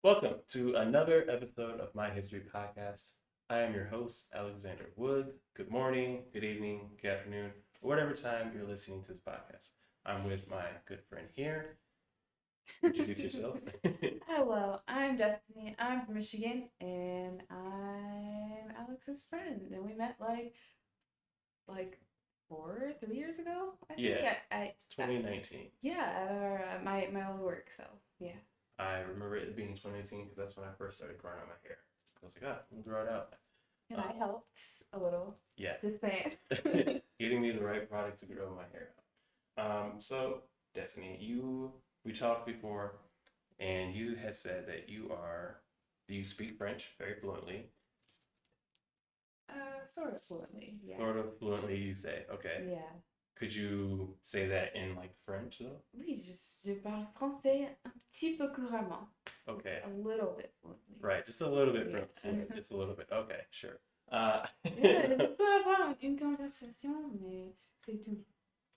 Welcome to another episode of My History Podcast. I am your host, Alexander Woods. Good morning, good evening, good afternoon, or whatever time you're listening to this podcast. I'm with my good friend here. Introduce yourself. Hello, I'm Destiny. I'm from Michigan, and I'm Alex's friend. And we met like 3 years ago, I think. Yeah, I 2019. yeah, at my old work. So yeah, I remember it being 2018 because that's when I first started growing out my hair. I was like, I'm grow it out. and I Um, helped a little. yeah, Just saying. getting me the right product to grow my hair out. So Destiny, we talked before, and you had said that you speak French very fluently. Sort of fluently. Yeah, Sort of fluently, you say. Okay. yeah. Could you say that in like French though? Oui, je parle français un petit peu couramment. Okay. A little bit fluently. Right, just a little bit Yeah. fluent. Just a little bit. Okay, sure. Yeah, je peux avoir une conversation, mais c'est tout.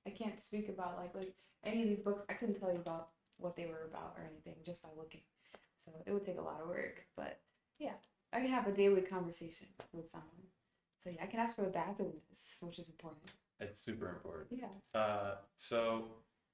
I can't speak about like any of these books. I couldn't tell you about what they were about or anything just by looking. So it would take a lot of work. But yeah, I can have a daily conversation with someone. So yeah, I can ask for the bathroom, which is important. It's super important. Yeah. So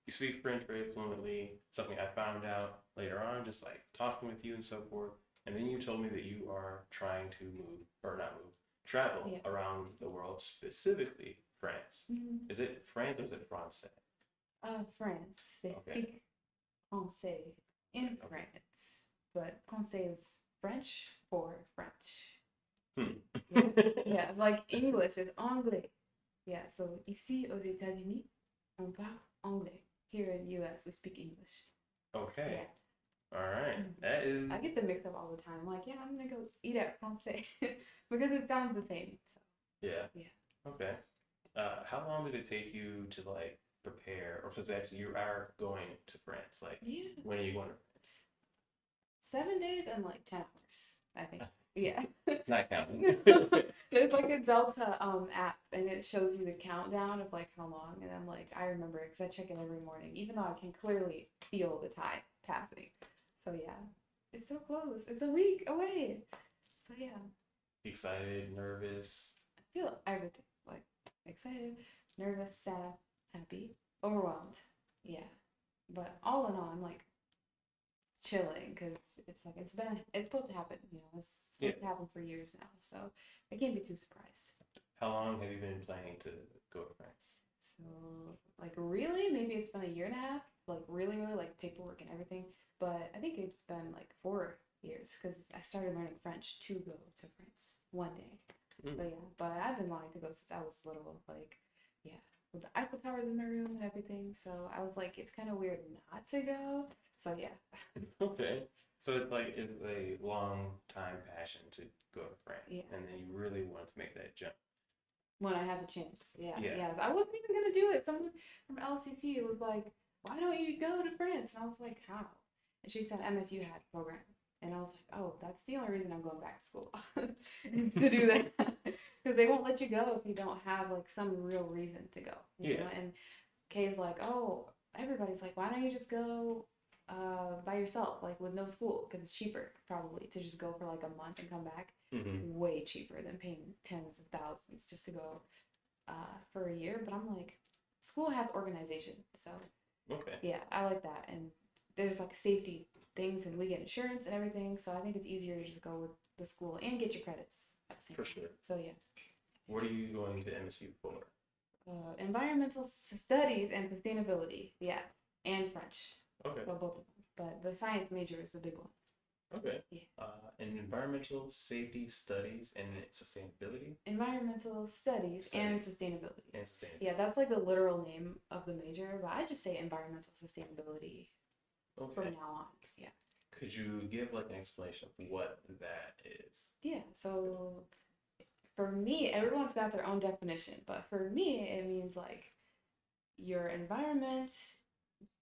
you speak French very fluently, something I found out later on, just like talking with you and so forth. And then you told me that you are trying to move, or not move, travel Yeah. around the world, specifically France. Mm-hmm. Is it France or is it Francais? France. They Okay. speak français in Okay. France, but français is French for French. Hmm. Yeah, like English is anglais. Yeah, so ici aux États-Unis, on parle anglais. Here in US, we speak English. Okay. Yeah. All right. Mhm. That is. I get them mixed up all the time. Like, yeah, I'm gonna go eat at Francais because it sounds the same. So Yeah. yeah. Okay. How long did it take you to like prepare, or because actually you are going to France? Like, Yeah. when are you going to 7 days and like 10 hours, I think. Yeah. France? Not counting. There's like a Delta app and it shows you the countdown of like how long, and I'm like, I remember it because I check it every morning, even though I can clearly feel the time passing. So yeah, it's so close. It's a week away. So yeah, Excited, nervous. I feel everything like excited, nervous, sad, happy, overwhelmed. Yeah, but all in all, I'm like chilling because it's supposed to happen. It's Yeah. supposed to happen for years now, so I can't be too surprised. How long have you been planning to go to France? So like really, maybe it's been a year and a half. Like really, like paperwork and everything. But I think it's been like 4 years because I started learning French to go to France one day. So yeah, but I've been wanting to go since I was little. Like yeah, with the Eiffel Towers in my room and everything. So I was like, it's kind of weird not to go. So yeah. Okay. So it's a long time passion to go to France, Yeah. and then you really want to make that jump. When I had the chance. Yeah, Yeah. yeah. I wasn't even gonna do it. Someone from LCC was like, "Why don't you go to France?" And I was like, "How?" And she said MSU had a program, and I was like, "Oh, that's the only reason I'm going back to school is to do that because they won't let you go if you don't have like some real reason to go." Yeah. And Kay's like, "Oh, everybody's like, why don't you just go?" By yourself, like with no school, because it's cheaper probably to just go for like a month and come back. Way cheaper than paying tens of thousands just to go for a year. But I'm like, school has organization, so Okay. yeah, I like that. And there's like safety things, and we get insurance and everything. So I think it's easier to just go with the school and get your credits at the same For time. sure. So yeah, What are you going to MSU for? environmental studies and sustainability. Yeah, and French. Okay. So both of them. But the science major is the big one. Okay. Yeah. In environmental safety studies and sustainability. Environmental studies and sustainability. And sustainability. Yeah, that's like the literal name of the major, but I just say environmental sustainability Okay. from now on. Yeah. Could you give like an explanation of what that is? Yeah. So for me, everyone's got their own definition, but for me, it means like your environment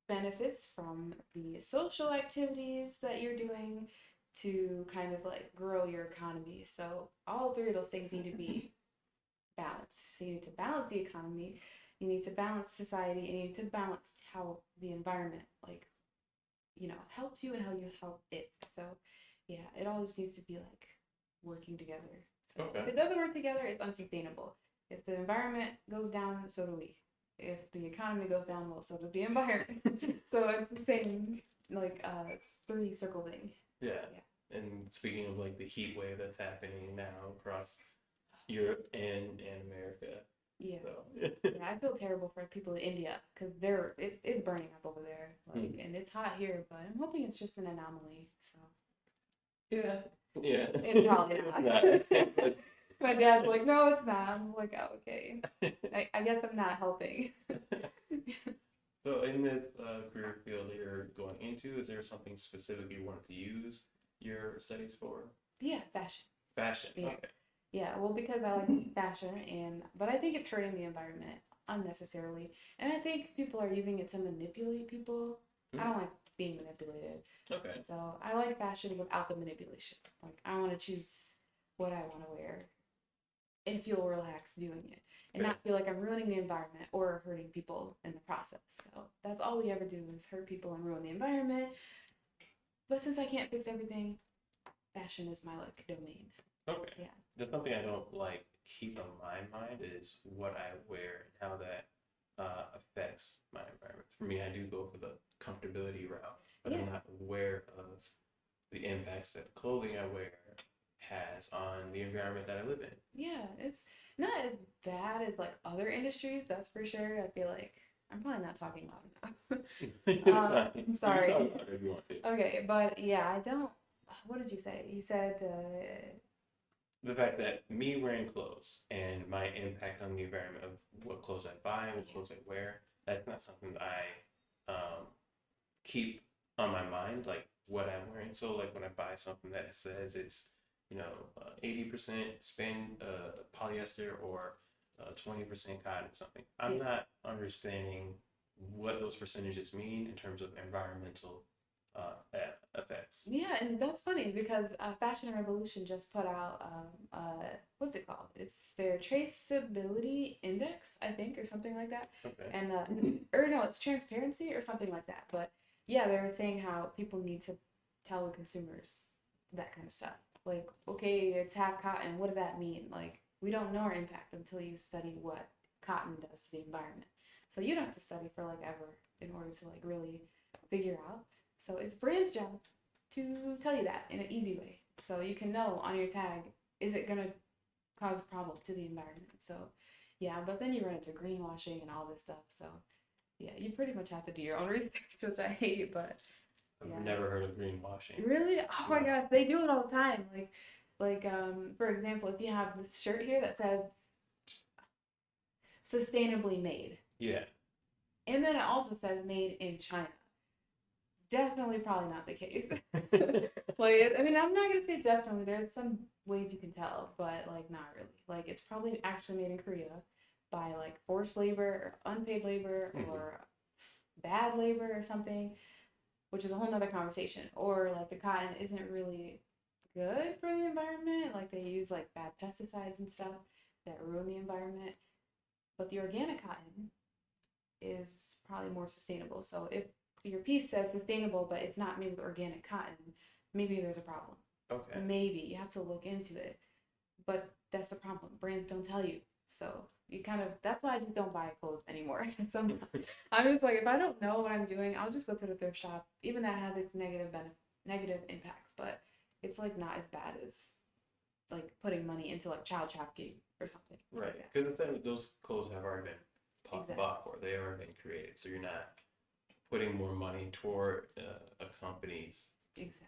benefits from the social activities that you're doing to kind of like grow your economy. So all three of those things need to be balanced. So you need to balance the economy, you need to balance society, and you need to balance how the environment like helps you and how you help it. So yeah, it all just needs to be like working together. So Okay. if it doesn't work together, it's unsustainable. If the environment goes down, so do we. If the economy goes down, well, so does the environment. So it's the same, like three circle thing. Yeah. Yeah. And speaking of like the heat wave that's happening now across Europe and America. Yeah. So Yeah, I feel terrible for people in India because it's burning up over there, like, and it's hot here, but I'm hoping it's just an anomaly. So yeah. Yeah. it's probably It's not. My dad's like, no, it's not. I'm like, oh, okay. I guess I'm not helping. So in this career field that you're going into, is there something specific you wanted to use your studies for? Yeah, fashion. Fashion. Yeah. Okay. Yeah, well, because I like fashion, but I think it's hurting the environment unnecessarily, and I think people are using it to manipulate people. I don't like being manipulated, Okay. so I like fashion without the manipulation. Like I want to choose what I want to wear and feel relaxed doing it, and Fair. not feel like I'm ruining the environment or hurting people in the process. So that's all we ever do is hurt people and ruin the environment. But since I can't fix everything, fashion is my like domain. Okay. Yeah. Just something I don't like keep on my mind is what I wear and how that affects my environment. For me, I do go for the comfortability route, but Yeah. I'm not aware of the impacts that the clothing I wear has on the environment that I live in. Yeah, it's not as bad as like other industries, that's for sure. I feel like I'm probably not talking loud enough. Fine. I'm You sorry. can talk about it if you want to. Okay, but yeah, I don't. What did you say? You said, The fact that me wearing clothes and my impact on the environment of what clothes I buy, what clothes I wear, that's not something that I keep on my mind, like what I'm wearing. So, like when I buy something that says it's, 80% spin polyester or 20% cotton or something, I'm yeah, not understanding what those percentages mean in terms of environmental effects. yeah, and that's funny because Fashion Revolution just put out what's it called? It's their traceability index, I think, or something like that. Okay. And or no, it's transparency or something like that. But yeah, they were saying how people need to tell the consumers that kind of stuff. Like, okay, it's half cotton. What does that mean? Like, we don't know our impact until you study what cotton does to the environment. So you don't have to study for like ever in order to like really figure out. So it's brand's job to tell you that in an easy way. So you can know on your tag, is it gonna cause a problem to the environment? So yeah, but then you run into greenwashing and all this stuff. So yeah, you pretty much have to do your own research, which I hate, but I've yeah. never heard of greenwashing. Really? Oh my gosh, they do it all the time. Like for example, if you have this shirt here that says sustainably made, Yeah. and then it also says made in China. Definitely probably not the case. Like, I mean, I'm not gonna say definitely. There's some ways you can tell, but like not really. Like it's probably actually made in Korea by like forced labor or unpaid labor or bad labor or something, which is a whole nother conversation. Or like the cotton isn't really good for the environment. Like they use like bad pesticides and stuff that ruin the environment. But the organic cotton is probably more sustainable. So if your piece says sustainable, but it's not made with organic cotton, maybe there's a problem. Okay. Maybe you have to look into it. But that's the problem. Brands don't tell you. So you kind of, that's why I just don't buy clothes anymore. Sometimes I'm just like, if I don't know what I'm doing, I'll just go to the thrift shop. Even that has its negative impacts, but it's like not as bad as like putting money into like child trafficking or something. Right. Like Because those clothes have already been Exactly. bought for. They have already been created. So you're not putting more money toward a company's, exactly.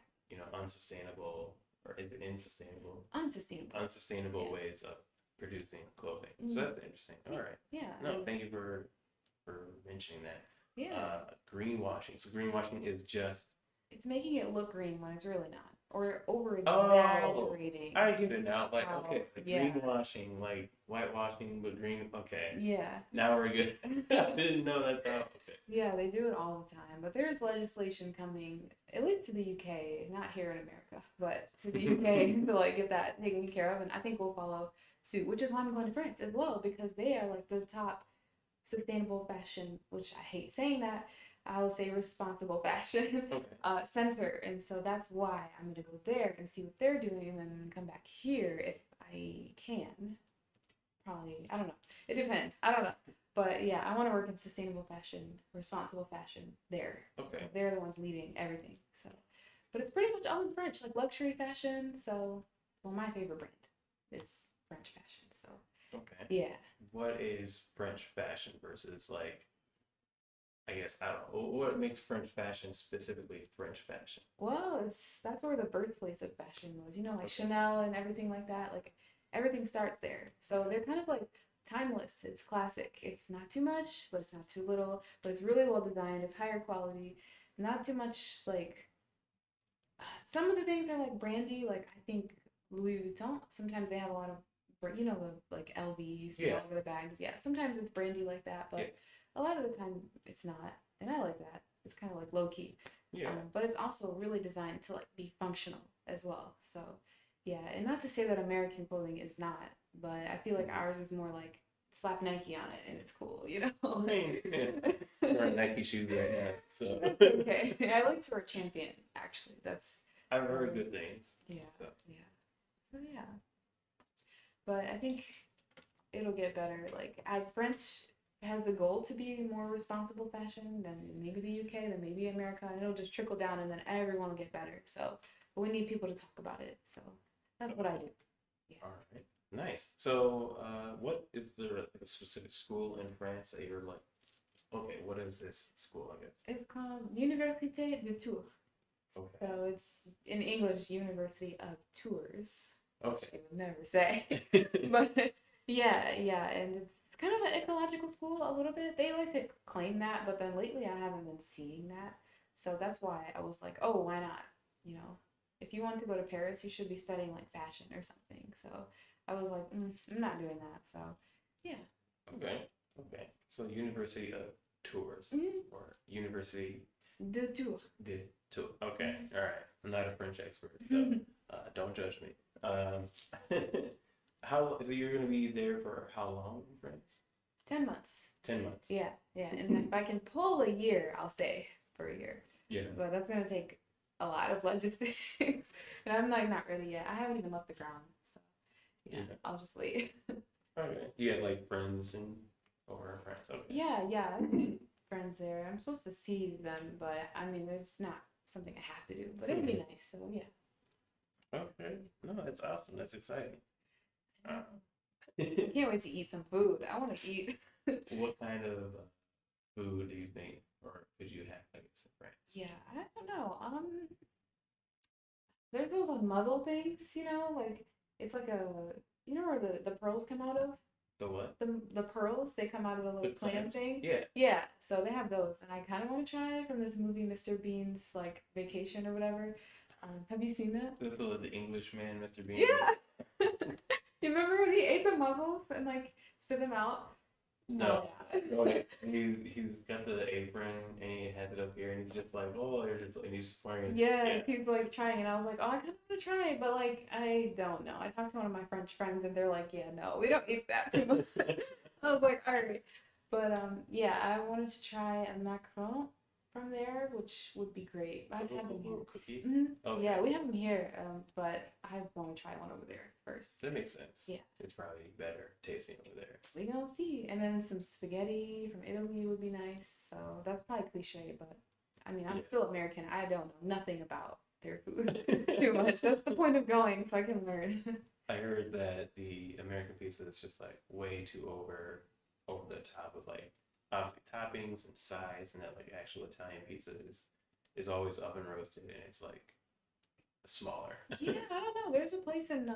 unsustainable, or is it insustainable? Unsustainable. Unsustainable Yeah. ways of producing clothing. So that's interesting. All right. Yeah. No, thank you for mentioning that. Yeah. Greenwashing. So greenwashing is just. It's making it look green when it's really not. Or over Oh, exaggerating. I get it now. Like, how- okay, yeah. greenwashing, like whitewashing, but green. Okay, Yeah. now we're good. I didn't know that's how. Okay. Yeah, they do it all the time. But there's legislation coming, at least to the UK, not here in America, but to the UK to like get that taken care of. And I think we'll follow suit, which is why I'm going to France as well, because they are like the top sustainable fashion, which I hate saying that, I will say responsible fashion Okay. center, and so that's why I'm gonna go there and see what they're doing, and then come back here if I can. Probably, I don't know. It depends. I don't know. But yeah, I want to work in sustainable fashion, responsible fashion there. Okay. 'Cause they're the ones leading everything. So, but it's pretty much all in French, like luxury fashion. So, well, my favorite brand is French fashion. So, Okay. yeah. What is French fashion versus like I guess I don't know what makes French fashion specifically French fashion. Well, that's where the birthplace of fashion was. You know, like Okay. Chanel and everything like that. Like everything starts there. So they're kind of like timeless. It's classic. It's not too much, but it's not too little. But it's really well designed. It's higher quality. Not too much like some of the things are like brandy. Like I think Louis Vuitton. Sometimes they have a lot of you know the like LV you see Yeah. all over the bags. Yeah. Sometimes it's brandy like that, Yeah. but a lot of the time it's not. And I like that. It's kind of like low key. Yeah. But it's also really designed to like be functional as well. So yeah, and not to say that American clothing is not, but I feel like Mhm. ours is more like slap Nike on it and it's cool, you I know? mean, yeah. I'm wearing Nike shoes right now, so That's okay. I like to wear Champion, actually. That's I've so, heard good things. yeah, So yeah. So yeah. But I think it'll get better. Like as French has the goal to be more responsible fashion, then maybe the UK, then maybe America, and it'll just trickle down, and then everyone will get better. So, but we need people to talk about it. So that's what I do. Yeah, all right, nice. So, what is there like a specific school in France that you're like, okay, what is this school? I guess. it's called Université de Tours. Okay. So it's in English, University of Tours, which Okay. you would never say. But yeah, yeah, and it's kind of an ecological school a little bit. They like to claim that, but then lately I haven't been seeing that. So that's why I was like, oh, why not? You know, if you want to go to Paris, you should be studying like fashion or something. So I was like, I'm not doing that. So yeah. Okay. Okay. So University of Tours Mhm. or University De Tours. de Tours. Okay. Mhm. All right. I'm not a French expert, so don't judge me. How so you're gonna be there for how long in France? 10 months. 10 months. Yeah, yeah. And if I can pull a year, I'll stay for a year. Yeah. But that's gonna take a lot of logistics. And I'm like not ready yet. I haven't even left the ground. So yeah, Yeah. I'll just wait. Okay. You have like friends and over in France. Okay. Yeah, yeah. I have friends there. I'm supposed to see them, but I mean it's not something I have to do. But it would be Mhm. nice. So yeah. Okay. No, that's awesome. That's exciting. Uh, I can't wait to eat some food. I wanna eat. what kind of food do you think, or could you have, I guess, in France? Yeah, I don't know. There's those like muzzle things, like it's like a you know where the pearls come out of? The what? The pearls, they come out of the The little clam clams? thing. Yeah. Yeah, so they have those, and I kind of want to try from this movie, Mr. Bean's like vacation or whatever. Have you seen that? The Englishman, Mr. Bean. Yeah. You remember when he ate the mussels and like spit them out? No. Oh yeah. No, he's got the apron and he has it up here and he's just like, oh, and he's playing. Yes, he's like trying, and I was like, oh, I kind of want to try it, but like, I don't know. I talked to one of my French friends, and they're like, yeah, no, we don't eat that too much. I was like, all right, but yeah, I wanted to try a macaron from there, which would be great. I've had them here. Little cookies. Hmm. Okay. Yeah, we have them here, but I want to try one over there first. That makes sense. Yeah. It's probably better tasting over there. We gonna see, and then some spaghetti from Italy would be nice. So that's probably cliche, but I mean, I'm Yeah. still American. I don't know nothing about their food too much. That's the point of going, so I can learn. I heard that the American pizza is just like way too over the top of like obviously toppings and sides, and that like actual Italian pizza is always oven roasted and it's like smaller. Yeah, I don't know. There's a place in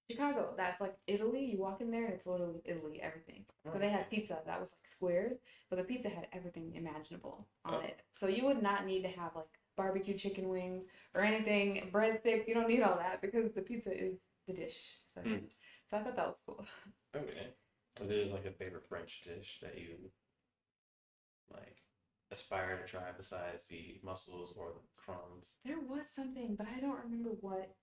Chicago that's like Italy. You walk in there and it's literally Italy, everything. So they had pizza that was like squares, but the pizza had everything imaginable on Oh. it. So you would not need to have like barbecue chicken wings or anything, breadsticks. You don't need all that because the pizza is the dish. So, Mm. so I thought that was cool. Okay. Was there like a favorite French dish that you like aspire to try besides the mussels or the crumbs? There was something, but I don't remember what it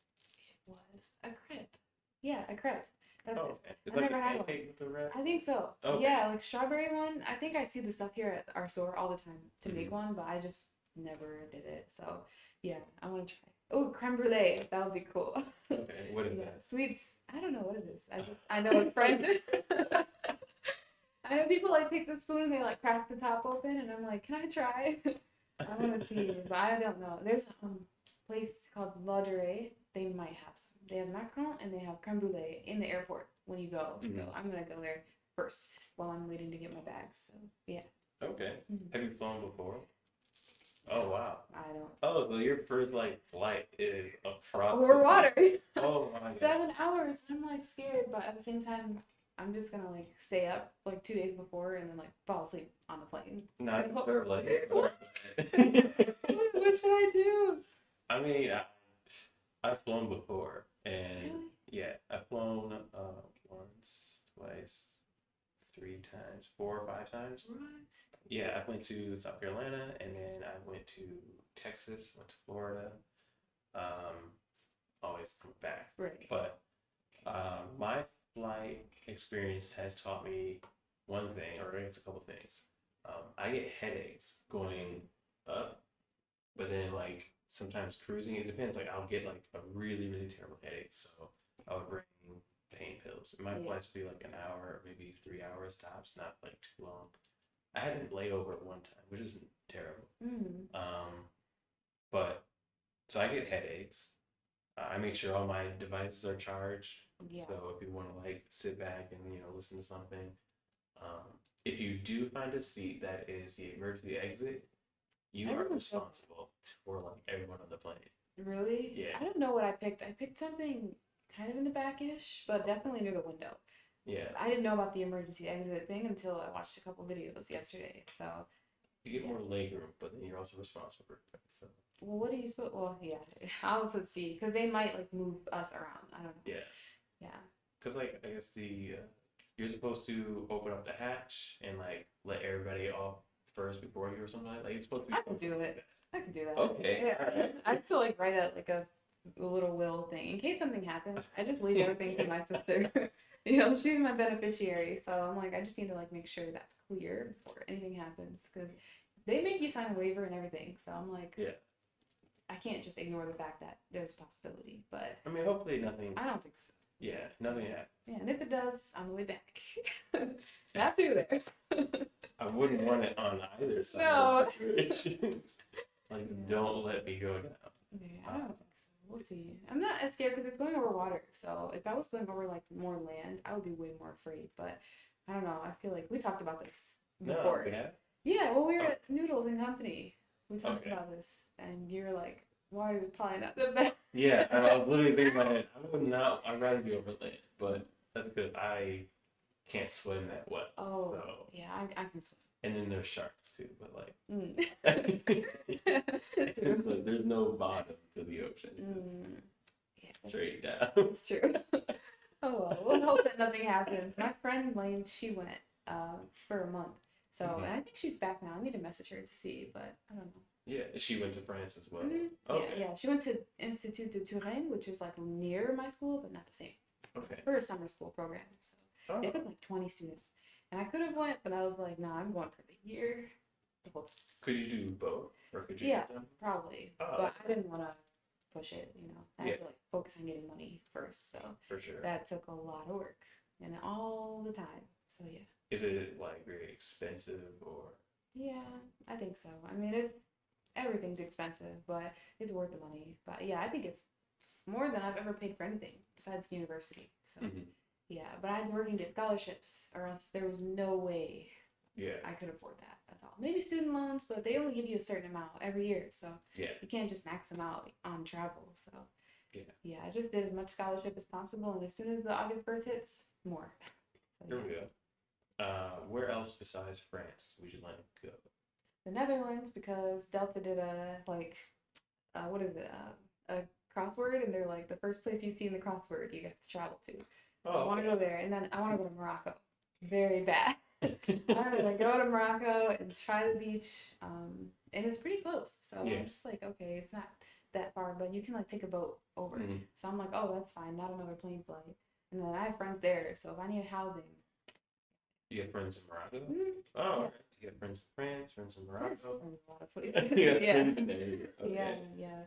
was. A crepe. Yeah, a crepe. That's Oh, it. okay. It's I've like a never had one. pancake with the wrap. I think so. Okay. Yeah, like strawberry one. I think I see the stuff here at our store all the time to make Mhm. one, but I just never did it. So yeah, I want to try. Oh, creme brulee. That would be cool. Okay. What is Yeah, that? sweets. I don't know what it is. I know it's friends. I know people like take the spoon and they like crack the top open, and I'm like, can I try? I want to see, but I don't know. There's a place called La Durée. They might have some. They have macaron and they have creme brulee in the airport when you go. So Mhm. I'm gonna go there first while I'm waiting to get my bags. So yeah. Okay. Mhm. Have you flown before? Oh wow. I don't. Oh, so your first like flight is across Over the water. sea. Oh my god. 7 hours. I'm like scared, but at the same time, I'm just gonna like stay up like 2 days before and then like fall asleep on the plane. Not And hope- sort of like. what should I do? I mean, I've flown before, and Really? yeah, I've flown once, twice, 3 times, 4 or 5 times. What? Yeah, I went to South Carolina, and then I went to Texas, went to Florida. Um, always come back, Right. but my flight experience has taught me one thing, or it's a couple things. I get headaches going up, but then like sometimes cruising, it depends. Like I'll get like a really, really terrible headache, so I would bring pain pills. My Yeah. flights would be like an hour, maybe 3 hours tops, not like too long. I had a layover at one time, which isn't terrible. Mm. But so I get headaches. I make sure all my devices are charged. Yeah. So if you want to like sit back and listen to something, if you do find a seat that is the emergency exit, you are Everyone says- responsible for like everyone on the plane. Really? Yeah. I don't know what I picked. I picked something kind of in the back-ish, but definitely near the window. Yeah, I didn't know about the emergency exit thing until I watched a couple videos yesterday. So, you get more leg room, but then you're also responsible for it. So well, what do you suppose? Well, yeah, I'll have to see because they might like move us around. I don't know. yeah, Yeah. because like I guess you're supposed to open up the hatch and like let everybody off first before you or something like that. Like, it's supposed to be. I can do it. I can do that. Okay, Yeah. alright. I have to like write out like a little will thing in case something happens. I just leave everything to my sister. She's my beneficiary, so I'm like, I just need to like make sure that's clear before anything happens because they make you sign a waiver and everything. So I'm like, Yeah. I can't just ignore the fact that there's a possibility, but I mean, hopefully nothing. I don't think so. Yeah, nothing happened. Yeah, and if it does, on the way back, not through there. I wouldn't want it on either side No. of situations. Like, don't let me go down. Yeah, I don't think so. We'll see. I'm not as scared because it's going over water. So if I was going over like more land, I would be way more afraid. But I don't know. I feel like we talked about this before. No, yeah. Yeah, well, we were Oh. at Noodles and Company. We talked Okay. about this, and you were like, "Water is probably not the best." Yeah, and I was literally thinking in my head, I would not. I'd rather be over land, but that's because I can't swim that well. Oh, So, yeah, I can swim. and then there's sharks too, but like, Mm. True. like, there's no bottom to the ocean. It's Mm. Yeah, just straight down. it's true. Oh well, we'll hope that nothing happens. My friend Lane, she went for a month, so Mhm. and I think she's back now. I need to message her to see, but I don't know. Yeah, she went to France as well. Mhm. Okay. Yeah. She went to Institut de Touraine, which is like near my school, but not the same. Okay. For a summer school program, so Oh, it took like 20 students, and I could have went, but I was like, nah, I'm going for the year. The whole could you do both, or could you Yeah. get them? probably, Oh, but I didn't want to push it. I had Yeah. to like focus on getting money first, so For sure. that took a lot of work and all the time. So yeah. Is it like very expensive or? Yeah, I think so. I mean, everything's expensive, but it's worth the money. But yeah, I think it's more than I've ever paid for anything besides university. So Mhm. yeah, but I had to work and get scholarships, or else there was no way Yeah. I could afford that at all. Maybe student loans, but they only give you a certain amount every year, so Yeah. you can't just max them out on travel. So Yeah. I just did as much scholarship as possible, and as soon as the August 1st hits, more. So, Here we yeah. go. Where else besides France would you like to go? The Netherlands, because Delta did a like what is it, a crossword, and they're like the first place you see in the crossword you have to travel to. So I want to go there, and then I want to go to Morocco, very bad. I want to go to Morocco and try the beach, and it's pretty close. So Yeah. I'm just like, okay, it's not that far, but you can like take a boat over. Mhm. So I'm like, oh, that's fine, not another plane flight. and then I have friends there. So if I need housing, You have friends in Morocco? Oh, yeah, all right. You have friends in France, friends in of course, Morocco. there's a lot of places. You have Yeah, friends in there. yeah, Okay. yeah.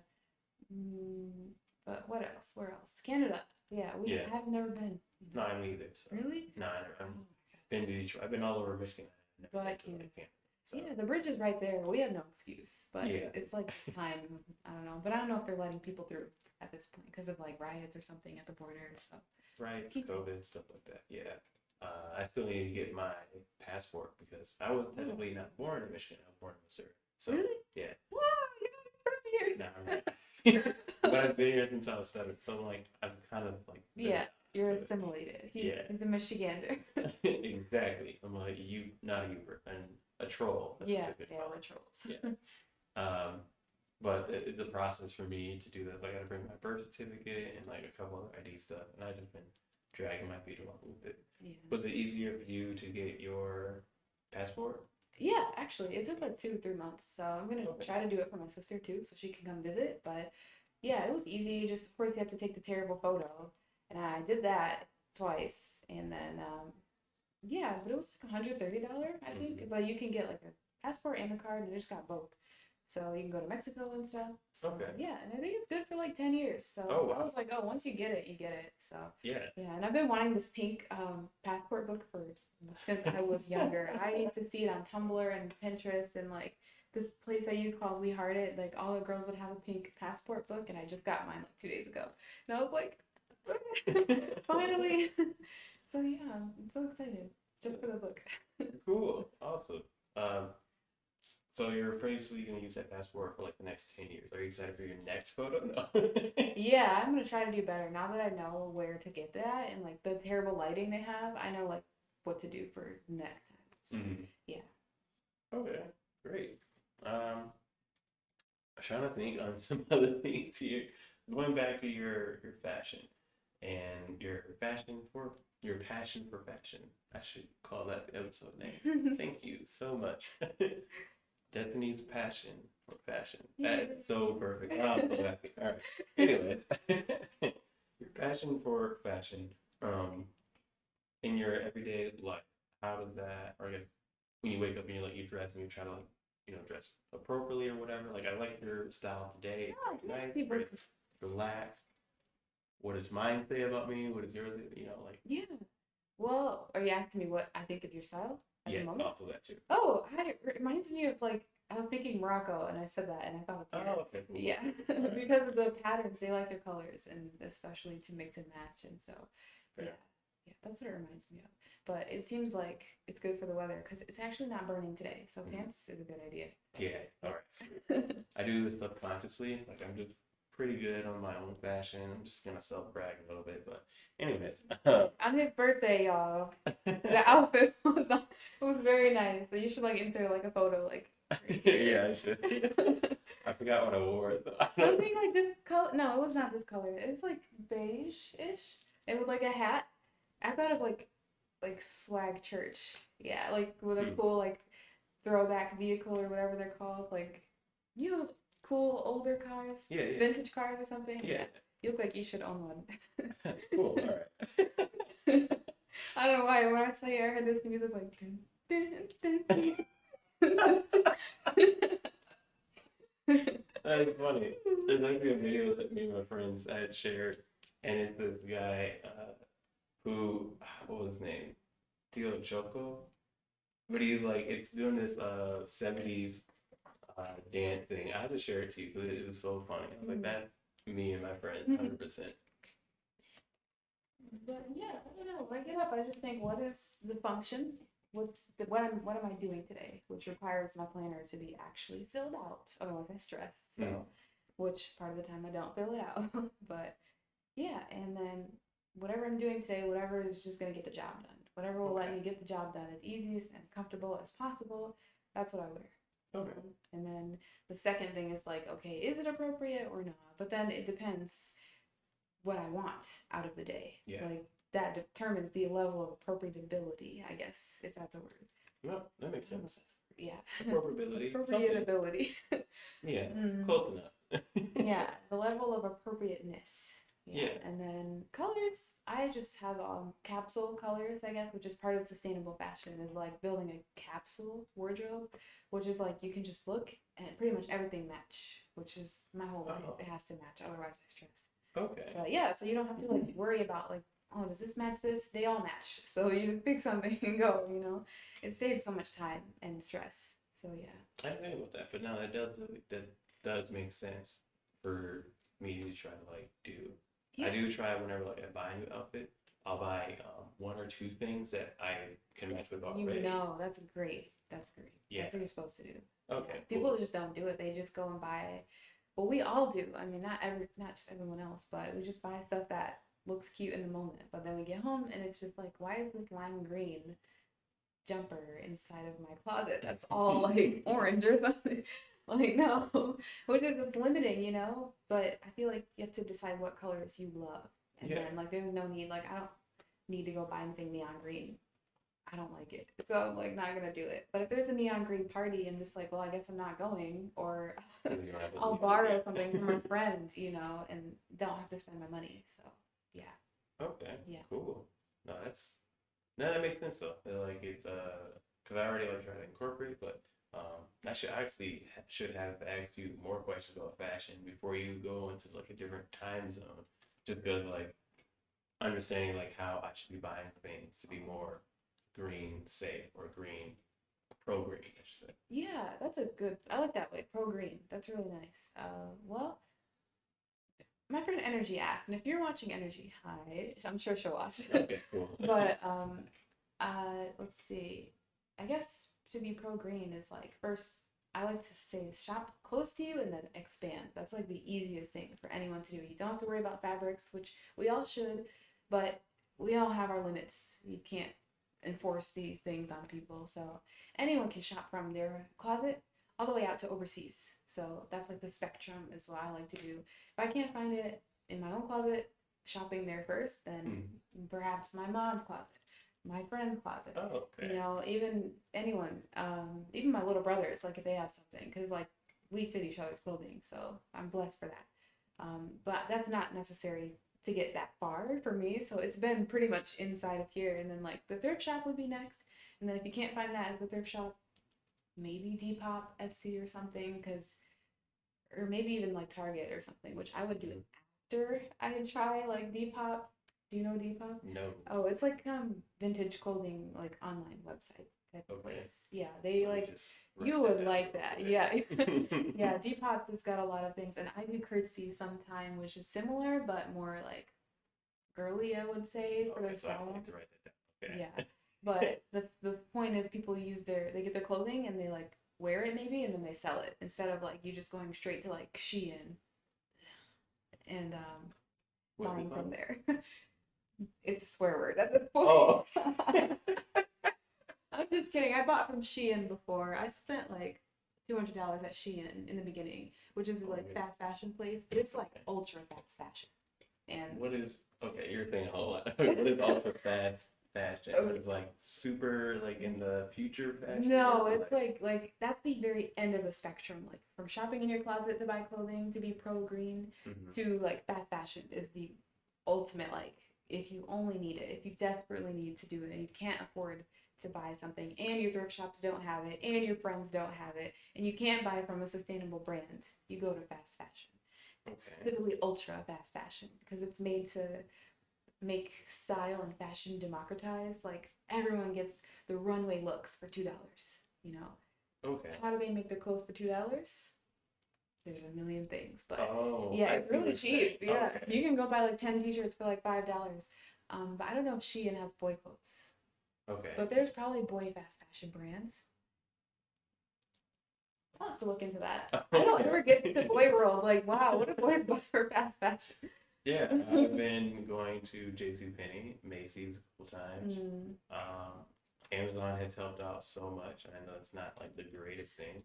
Mm, but what else? Where else? Canada. Yeah, Yeah. I have never been. No, I neither. So. Really? No, I Oh never. my I've been to Detroit. I've been all over Michigan. I've But never I been to can't. like Canada. So. Yeah, the bridge is right there. We have no excuse. But Yeah. it's like this time. I don't know. But I don't know if they're letting people through at this point because of like riots or something at the border. So Right, keeps. COVID, stuff like that. Yeah. I still need to get my passport because I was technically not born in Michigan. I was born in Missouri. So, Really? yeah. Wow, you're not from here. Nah, I'm not. But I've been here since I was 7. So, I'm like, I'm kind of like. Yeah, you're to it. assimilated. Yeah. He's a Michigander. Exactly. I'm like, not a Uber, and a troll. That's Yeah, what they yeah, call we're it. trolls. Yeah. But the process for me to do this, I got to bring my birth certificate and like a couple of ID stuff, and I've just been dragging my feet along with it. Yeah. Was it easier for you to get your passport? Yeah, actually, it took like 2 or 3 months. So I'm gonna Okay. try to do it for my sister too, so she can come visit. But yeah, it was easy. Just of course you have to take the terrible photo, and I did that twice, and then yeah, but it was like $130, I think. But you can get like a passport and the card, and I just got both. So you can go to Mexico and stuff. So Okay. yeah, and I think it's good for like 10 years. So Oh, wow. I was like, oh, once you get it, you get it. So Yeah. yeah, and I've been wanting this pink passport book for since I was younger. I used to see it on Tumblr and Pinterest and like this place I use called We Heart It. Like all the girls would have a pink passport book, and I just got mine like 2 days ago, and I was like, finally. So yeah, I'm so excited just for the book. Cool. Awesome. So you're basically gonna use that passport for like the next 10 years. Are you excited for your next photo? No. Yeah, I'm gonna try to do better now that I know where to get that and like the terrible lighting they have. I know like what to do for next time. So, Mhm. yeah. Okay. Great. I'm trying to think on some other things here. Going back to your fashion and your passion for fashion. I should call that the episode name. Thank you so much. Destiny's passion for fashion. That's so perfect. Oh, I'm so happy. All right. Anyways, your passion for fashion, in your everyday life, how does that, or I guess when you wake up and you dress and you try to like, dress appropriately or whatever. Like I like your style today. Yeah, It's very nice, people- very relaxed. What does mine say about me? What is yours? Like Yeah. Well, are you asking me what I think of your style at the yes, moment? also that too. Oh, it reminds me of like I was thinking Morocco, and I said that, and I thought of there. Oh, okay, cool. Yeah, All right. because of the patterns, they like their colors, and especially to mix and match, and so Fair. yeah, that's what it reminds me of. But it seems like it's good for the weather because it's actually not burning today, so pants is a good idea. Yeah. All right. I do this stuff consciously. Like I'm just pretty good on my own fashion. I'm just gonna self brag a little bit, but anyways. On his birthday, y'all, the outfit was very nice. So you should like insert like a photo, like. Right here. Yeah, I should. I forgot what I wore. Something like this color. No, it was not this color. It's like beige-ish. And with like a hat. I thought of like swag church. Yeah, like with a cool like throwback vehicle or whatever they're called. Like those cool older cars. Yeah, yeah. Vintage cars or something. Yeah. You look like you should own one. Cool. All right. I don't know why. When I saw you, I heard this music like. Dun, dun, dun, dun. That's funny. There's actually a video that me and my friends had shared, and it's this guy who, what was his name? Tio Choco. But he's like, it's doing this 70s dance thing. I have to share it to you because it was so funny. I was like, that's me and my friends, 100%. But yeah, I don't know. When I get up, I just think, what is the function? What am I doing today? Which requires my planner to be actually filled out. Otherwise, I stress. So, which part of the time I don't fill it out. But yeah, and then whatever I'm doing today, whatever is just gonna get the job done. Whatever will let me get the job done as easy and comfortable as possible. That's what I wear. Okay. And then the second thing is like, okay, is it appropriate or not? But then it depends what I want out of the day. Yeah. Like that determines the level of appropriatability, I guess, if that's a word. No, that makes sense. Yeah. Appropriability. Appropriatability. Yeah, Mm. close enough. Yeah, the level of appropriateness. Yeah. And then colors, I just have capsule colors, I guess, which is part of sustainable fashion, is like building a capsule wardrobe, which is like you can just look and pretty much everything match, which is my whole life. Oh, It has to match, otherwise I stress. okay. But yeah, so you don't have to like worry about like, oh, does this match this? They all match. So you just pick something and go, you know? It saves so much time and stress. So yeah. I didn't think about that, but no, that does make sense for me to try to like do. I Yeah. do try whenever like I buy a new outfit, I'll buy one or two things that I can match with You already. know, that's great. That's great. Yeah. That's what you're supposed to do. Yeah. Okay, People cool. just don't do it. They just go and buy it. Well, we all do. I mean, not just everyone else, but we just buy stuff that looks cute in the moment. But then we get home and it's just like, why is this lime green jumper inside of my closet that's all like orange or something? Like, no, which is it's limiting, you know? But I feel like you have to decide what colors you love. And Yeah. then, like, there's no need, like, I don't need to go buy anything neon green. I don't like it. So I'm like not gonna do it. But if there's a neon green party, I'm just like, well, I guess I'm not going, or 'Cause you don't have I'll any borrow idea. something from a friend, you know, and don't have to spend my money. So yeah, Okay, yeah, cool. No, that makes sense though. Like it, because I already like try to incorporate, but I should have asked you more questions about fashion before you go into like a different time zone, just because like understanding like how I should be buying things to be more green safe or green pro green, I should say. yeah. That's a good. I like that way. Pro green. That's really nice. Well, my friend Energy asked, and if you're watching Energy, hi. I'm sure she'll watch. Okay, cool. But let's see. I guess to be pro green is like first I like to say shop close to you and then expand. That's like the easiest thing for anyone to do. You don't have to worry about fabrics, which we all should, but we all have our limits. You can't enforce these things on people. So anyone can shop from their closet all the way out to overseas. So that's like the spectrum is what I like to do. If I can't find it in my own closet, shopping there first, then perhaps my mom's closet, my friend's closet, Oh, you okay. know, even anyone, even my little brothers, like if they have something, because like we fit each other's clothing, so I'm blessed for that. But that's not necessary to get that far for me, so it's been pretty much inside of here, and then like the thrift shop would be next, and then if you can't find that at the thrift shop, maybe Depop, Etsy, or something, because or maybe even like Target or something, which I would do Mhm. after I try like Depop. Do you know Depop? No. Oh, it's like vintage clothing like online website type of Okay. place. Yeah, they Let me like just write you that would down like real that. Yeah. quick. Yeah, Depop has got a lot of things and I do Curtsy sometime, which is similar but more like girly, I would say, for their Okay, so I style. need to write that down. Yeah. Okay. But the point is people use they get their clothing and they like wear it maybe and then they sell it instead of like you just going straight to like Shein and What's it buying from called? there. It's a swear word at this Oh, point. I'm just kidding. I bought from Shein before. I spent like $200 at Shein in the beginning, which is oh like man. fast fashion place, but it's like Okay. ultra fast fashion. And What is okay? You're saying a whole lot. What is ultra fast fashion? What is like super like in the future fashion? no, Or it's like that's the very end of the spectrum. Like from shopping in your closet to buy clothing to be pro green Mhm. to like fast fashion is the ultimate like if you only need it, if you desperately need to do it and you can't afford to buy something and your thrift shops don't have it and your friends don't have it and you can't buy from a sustainable brand, you go to fast fashion. Okay. Specifically ultra fast fashion because it's made to make style and fashion democratized. Like everyone gets the runway looks for $2. You know, Okay. how do they make their clothes for $2? There's a million things, but Oh, yeah, I it's see what really you're saying. cheap. Yeah, Okay. you can go buy like 10 t-shirts for like $5. But I don't know if Shein has boy clothes, Okay. but there's probably boy fast fashion brands. I'll have to look into that. I don't ever get to Okay. boy world. Like, wow, what do boys buy for fast fashion? Yeah, I've been going to JCPenney, Macy's a couple times. Mm. Um, Amazon has helped out so much, and I know it's not like the greatest thing.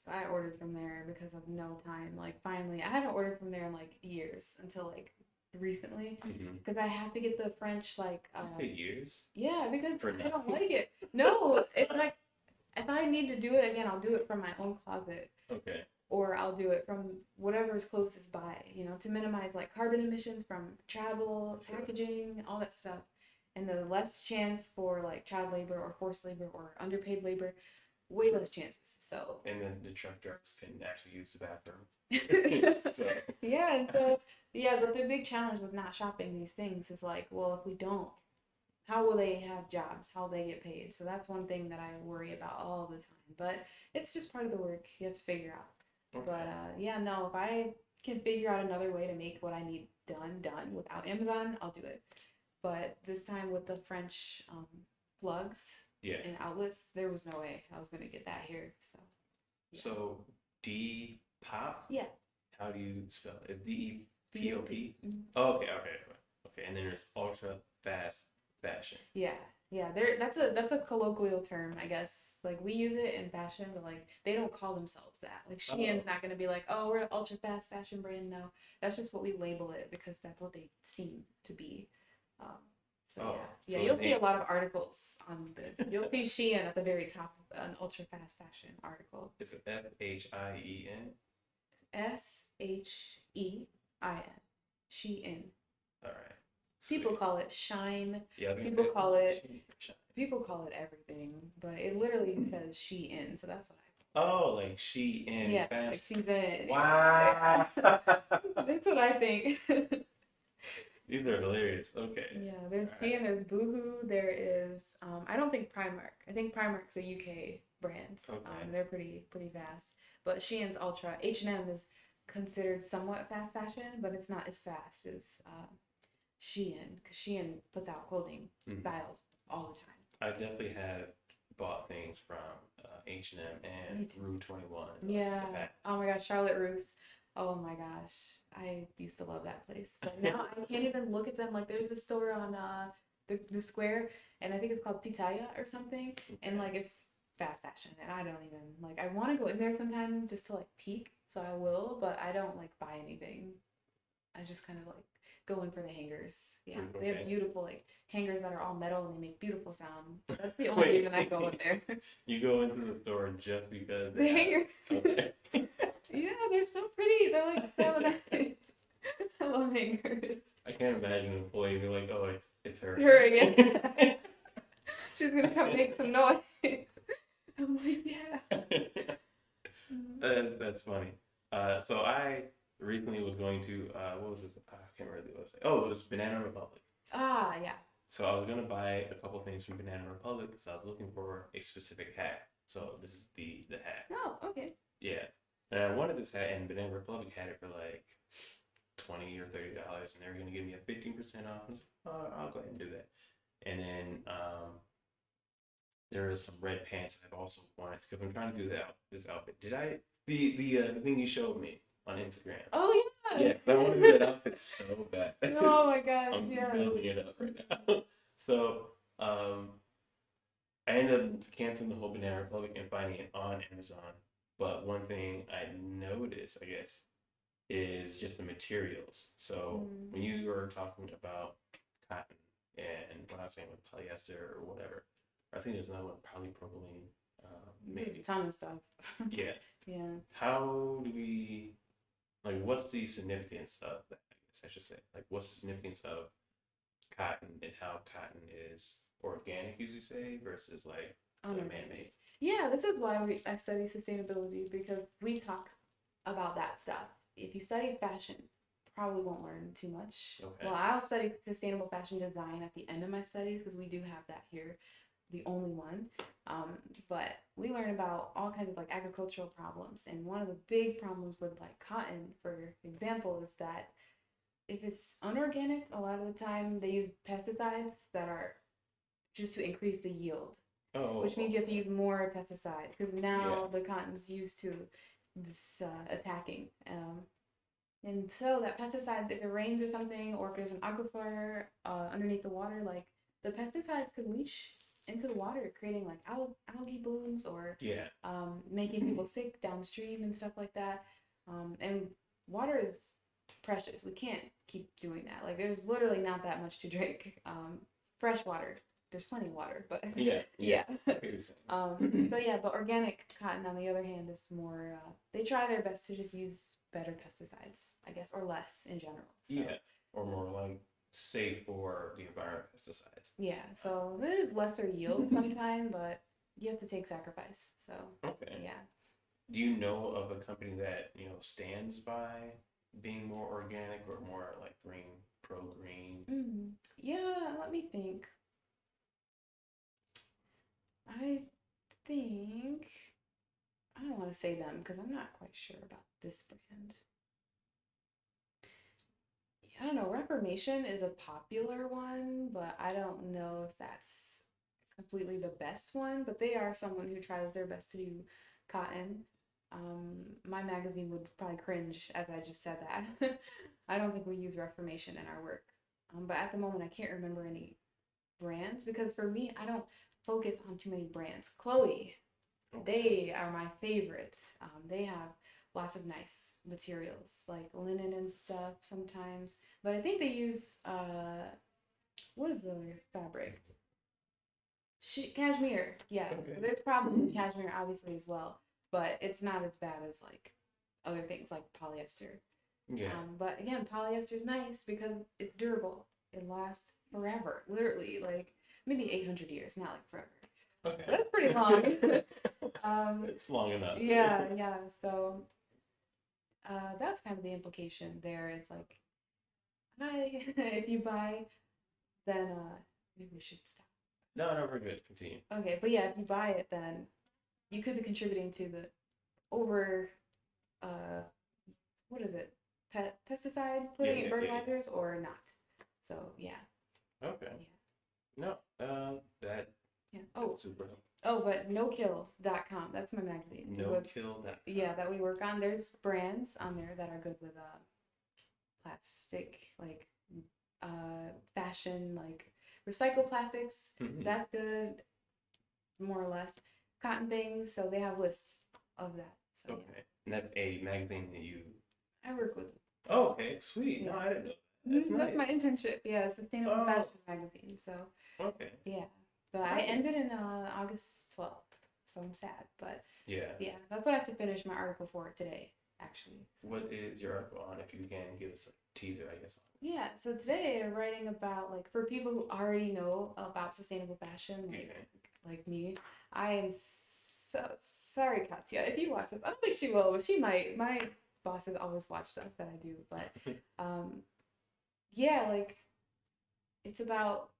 I ordered from there because of no time. Like finally, I haven't ordered from there in like years until like recently Mm-hmm. because I have to get the French like You say years yeah because for I don't nothing. like it. No, it's like if I need to do it again, I'll do it from my own closet. Okay. or I'll do it from whatever is closest by, to minimize like carbon emissions from travel, Sure. packaging, all that stuff. And the less chance for like child labor or forced labor or underpaid labor, way less chances. So And then the truck drivers can actually use the bathroom. So yeah, and so yeah, but the big challenge with not shopping these things is like, well, if we don't, how will they have jobs? How will they get paid? So that's one thing that I worry about all the time. But it's just part of the work you have to figure out. okay. But yeah, no, if I can figure out another way to make what I need done without Amazon, I'll do it. But this time with the French plugs Yeah. and outlets, there was no way I was gonna get that here. So yeah. So Depop. Yeah. How do you spell it? Is Depop? Mhm. Oh, okay. And then there's ultra fast fashion. Yeah, yeah. That's a colloquial term, I guess. Like we use it in fashion, but like they don't call themselves that. Like Shein's not gonna be like, oh, we're an ultra fast fashion brand. No, that's just what we label it because that's what they seem to be. Um, so Oh, yeah, so you'll the see a name- lot of articles on this. You'll see Shein at the very top of an ultra fast fashion article. It's SHIEN. SHEIN. Shein. All right. People Sweet. call it shine. Yeah, I was gonna people say call it- Shein. People call it everything, but it literally says Shein, so that's what Oh, like Shein. yeah, fashion. like she's in. Wow. That's what I think. These are hilarious. Okay. Yeah, there's Alright. Shein, there's Boohoo, there is I don't think Primark. I think Primark's a UK brand. Okay. They're pretty fast. But Shein's Ultra. H&M is considered somewhat fast fashion, but it's not as fast as Shein, because Shein puts out clothing Mhm. styles all the time. I definitely have bought things from H&M Me and too. Rue 21. Yeah. the past. Oh my gosh, Charlotte Russe. Oh my gosh. I used to love that place. But now I can't even look at them. Like there's a store on the square and I think it's called Pitaya or something. And like it's fast fashion and I don't even like I want to go in there sometime just to like peek, so I will, but I don't like buy anything. I just kind of like go in for the hangers. Yeah. They Okay. have beautiful like hangers that are all metal and they make beautiful sound. That's the only Wait. reason I go in there. You go into the store just because The hangers. Okay. Yeah, they're so pretty. They're like so nice. I love hangers. I can't imagine an employee be like, oh, it's her. Her again. She's gonna come make some noise. I'm like, yeah. That's funny. So I recently was going to what was this? I can't remember the website. Oh, it was Banana Republic. Ah, yeah. So I was gonna buy a couple things from Banana Republic because I was looking for a specific hat. So this is the hat. Oh, okay. Yeah. And I wanted this hat, and Banana Republic had it for like $20 or $30, and they were gonna give me a 15% off. I was like, oh, I'll go ahead and do that. And then there was some red pants I've also wanted because I'm trying to do this outfit. Did I the thing you showed me on Instagram? Oh yeah. Yeah, 'cause I want to do that outfit so bad. Oh my gosh, I'm yeah. building it up right now. So I ended up canceling the whole Banana Republic and finding it on Amazon. But one thing I noticed, I guess, is just the materials. So when you were talking about cotton and when I was saying like polyester or whatever, I think there's another one, polypropylene, There's a maybe. ton of stuff. Yeah. Yeah. How do we, like, what's the significance of that? I guess I should say. Like, what's the significance of cotton and how cotton is organic, as you say, versus like man-made? Yeah, this is why I study sustainability, because we talk about that stuff. If you study fashion, probably won't learn too much. Okay. Well, I'll study sustainable fashion design at the end of my studies because we do have that here, the only one. But we learn about all kinds of like agricultural problems, and one of the big problems with like cotton, for example, is that if it's unorganic, a lot of the time they use pesticides that are just to increase the yield, Oh, which means you have to use more pesticides because now Yeah. the cotton's used to this attacking. And so that pesticides, if it rains or something, or if there's an aquifer underneath the water, like the pesticides could leach into the water, creating like algae blooms or yeah. making people sick downstream and stuff like that. And water is precious. We can't keep doing that. Like there's literally not that much to drink. Fresh water, there's plenty of water, but Yeah. yeah. I get what you're saying. So yeah, but organic cotton on the other hand is more. They try their best to just use better pesticides, I guess, or less in general. So Yeah, or more like safe for the environment pesticides. yeah, so it is lesser yield sometime, but you have to take sacrifice. So Okay. yeah. Do you know of a company that, stands by being more organic or more like green, pro green? Yeah, let me think. I think I don't want to say them because I'm not quite sure about this brand. I don't know. Reformation is a popular one, but I don't know if that's completely the best one. But they are someone who tries their best to do cotton. My magazine would probably cringe as I just said that. I don't think we use Reformation in our work. But at the moment, I can't remember any brands because for me, I don't focus on too many brands. Chloe, Okay. they are my favorite. They have lots of nice materials like linen and stuff sometimes, but I think they use what is the other fabric? Cashmere. Yeah, so Okay. there's probably cashmere obviously as well, but it's not as bad as like other things like polyester. Yeah. But again, polyester is nice because it's durable. It lasts forever, literally like maybe 800 years, not like forever. Okay. That's pretty long. um, It's long enough. yeah, yeah. So that's kind of the implication there is like, hi, if you buy, then maybe we should stop. No, no, we're good. Continue. Okay, but yeah, if you buy it, then you could be contributing to the over, uh, what is it? Pesticide Yeah, putting in yeah, yeah, fertilizers or not. So yeah, yeah. Okay. yeah, No, that yeah. that's super helpful. Oh, but nokill.com. That's my magazine. No kill that. Yeah, that we work on. There's brands on there that are good with plastic, like fashion, like recycled plastics. Mhm. That's good, more or less. Cotton things, so they have lists of that. So Okay. And that's a magazine that you. yeah, I work with them. Oh, okay. Sweet. No, Yeah. I didn't know. That's That's nice. my internship. Yeah, Sustainable Oh, Fashion Magazine. So okay. yeah, but I Nice. ended in August 12th, so I'm sad. But Yeah. yeah, that's what I have to finish my article for today, actually. So. What is your article on? If you can give us a teaser, I guess. Yeah, so today I'm writing about like for people who already know about sustainable fashion, Okay. like me. I am so sorry, Katya. If you watch this, I don't think she will, but she might. My bosses always watch stuff that I do, but yeah, like it's about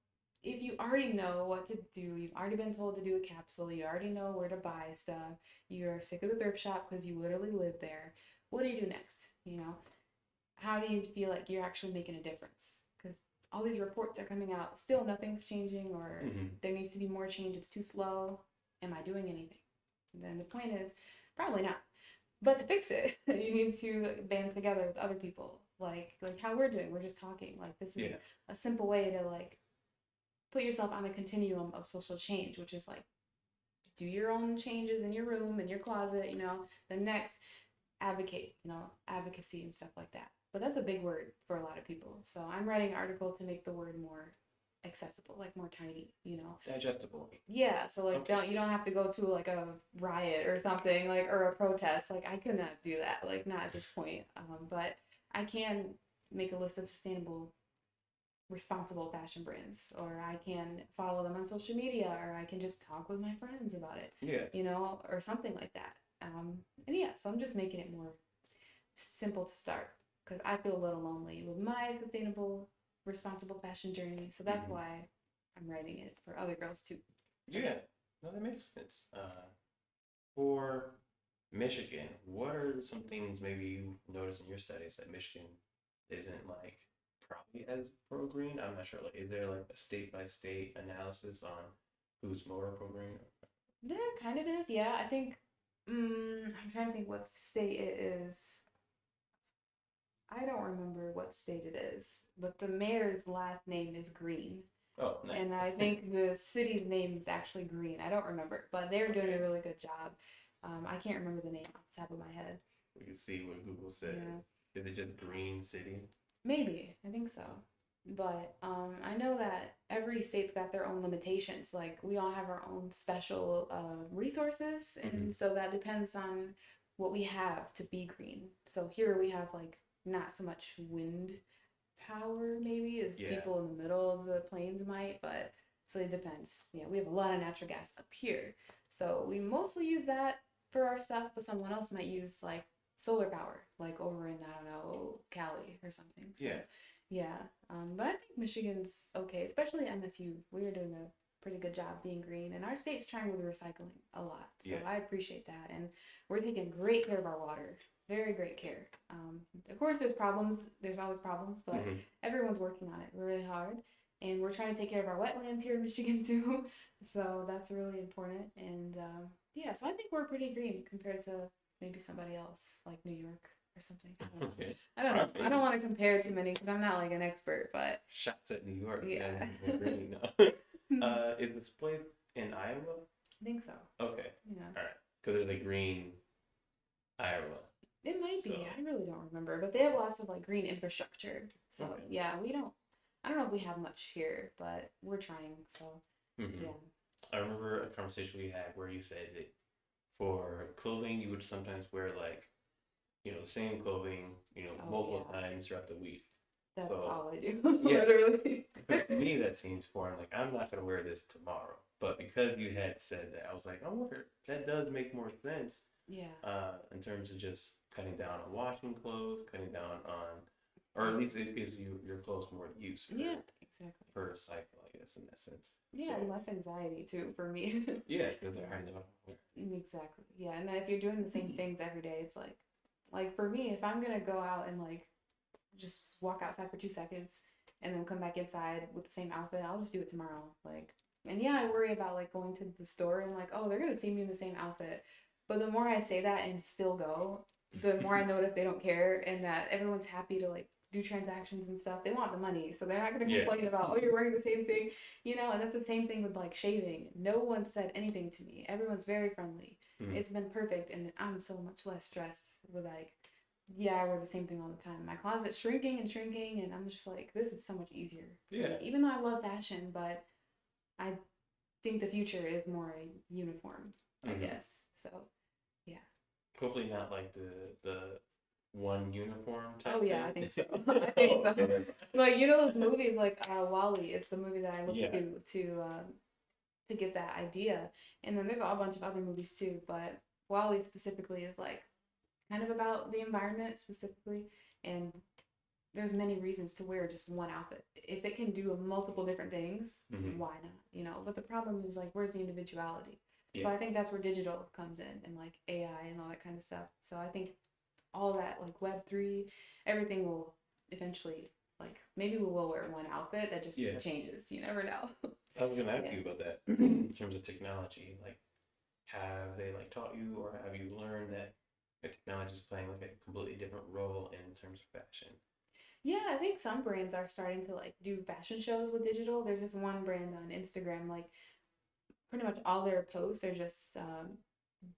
if you already know what to do, you've already been told to do a capsule, you already know where to buy stuff, you're sick of the thrift shop because you literally live there. What do you do next? You know, how do you feel like you're actually making a difference? Because all these reports are coming out, still nothing's changing, or Hmm. there needs to be more change. It's too slow. Am I doing anything? And then the point is, probably not. But to fix it, you need to band together with other people, like how we're doing. We're just talking. Like this is Yeah. a simple way to like put yourself on the continuum of social change, which is like do your own changes in your room, in your closet. The next advocate, advocacy and stuff like that. But that's a big word for a lot of people. So I'm writing an article to make the word more accessible, like more tiny. Digestible. Yeah, so like Okay. you don't have to go to like a riot or something like or a protest. Like I could not do that, like not at this point. But I can make a list of sustainable responsible fashion brands or I can follow them on social media or I can just talk with my friends about it, Yeah. or something like that. And yeah, so I'm just making it more simple to start because I feel a little lonely with my sustainable, responsible fashion journey. So that's Hmm. why I'm writing it for other girls too. So, Yeah. No, that makes sense. For Michigan, what are some things maybe you noticed in your studies that Michigan isn't like probably as pro green? I'm not sure. Like, is there like a state by state analysis on who's more pro green? there kind of is, yeah. I think, I'm trying to think what state it is. I don't remember what state it is, but the mayor's last name is Green. Oh, nice. And I think the city's name is actually Green. I don't remember, but they're doing a Okay. really good job. I can't remember the name off the top of my head. We can see what Google says. Yeah, Is it just Green City? maybe. I think so. But I know that every state's got their own limitations. Like we all have our own special resources, Hmm. and so that depends on what we have to be green. So here we have like not so much wind power maybe as Yeah. people in the middle of the plains might, but so it depends. Yeah, we have a lot of natural gas up here. So we mostly use that for our stuff, but someone else might use like solar power, like over in, I don't know, Cali or something. So Yeah. yeah, but I think Michigan's okay, especially MSU. We're doing a pretty good job being green, and our state's trying with recycling a lot. So Yeah. I appreciate that, and we're taking great care of our water, very great care. Of course, there's problems. There's always problems, but Hmm. everyone's working on it really hard, and we're trying to take care of our wetlands here in Michigan too. So that's really important, and yeah, so I think we're pretty green compared to maybe somebody else like New York or something. I don't know. Okay. I don't All know. I right. don't want to compare too many because I'm not like an expert, but Shots at New York. You guys yeah. are green now. I Is this place in Iowa? think so. Okay. Yeah. All right. Because there's a green Iowa. It might So, be. I really don't remember, but they have lots of like green infrastructure. So okay. yeah, we don't. I don't know if we have much here, but we're trying. So Hmm. yeah. I remember a conversation we had where you said that for clothing, you would sometimes wear like, the same clothing, Oh multiple yeah. times throughout the week. That's So, all I do. yeah, Literally. but to me, that seems foreign. Like, I'm not going to wear this tomorrow. But because you had said that, I was like, I wonder, that does make more sense Yeah. in terms of just cutting down on washing clothes, cutting down on, or at least it gives you your clothes more use Yeah. Exactly. for a cycle, I guess, in that sense. Yeah, So, and less anxiety too for me. yeah, because I Yeah. already know what I'm Exactly. Yeah, and then if you're doing the same things every day, it's like for me, if I'm gonna go out and like just walk outside for 2 seconds and then come back inside with the same outfit, I'll just do it tomorrow. Like, and yeah, I worry about like going to the store and like, oh, they're gonna see me in the same outfit. But the more I say that and still go, the more I notice they don't care and that everyone's happy to like do transactions and stuff. They want the money, so they're not gonna Yeah. complain about, oh, you're wearing the same thing, and that's the same thing with like shaving. No one said anything to me. Everyone's very friendly. Mhm. It's been perfect, and I'm so much less stressed with like, yeah, I wear the same thing all the time. My closet's shrinking and shrinking, and I'm just like, this is so much easier for Yeah. me. Even though I love fashion, but I think the future is more a uniform, I Mhm. guess. So, yeah. Hopefully not like the one uniform type Oh yeah, I thing. think so. I think so. Okay. Like those movies, like Wally is the movie that I looked Yeah. to get that idea, and then there's a bunch of other movies too, but Wally specifically is like kind of about the environment specifically, and there's many reasons to wear just one outfit. If it can do multiple different things, Mhm. why not? But the problem is like, where's the individuality? So Yeah. I think that's where digital comes in and like AI and all that kind of stuff. So I think all that like Web3, everything will eventually like maybe we will wear one outfit that just Yeah. changes. You never know. I was gonna ask Yeah. you about that in terms of technology. Like, have they like taught you, or have you learned that technology is playing like a completely different role in terms of fashion? Yeah, I think some brands are starting to like do fashion shows with digital. There's this one brand on Instagram, like pretty much all their posts are just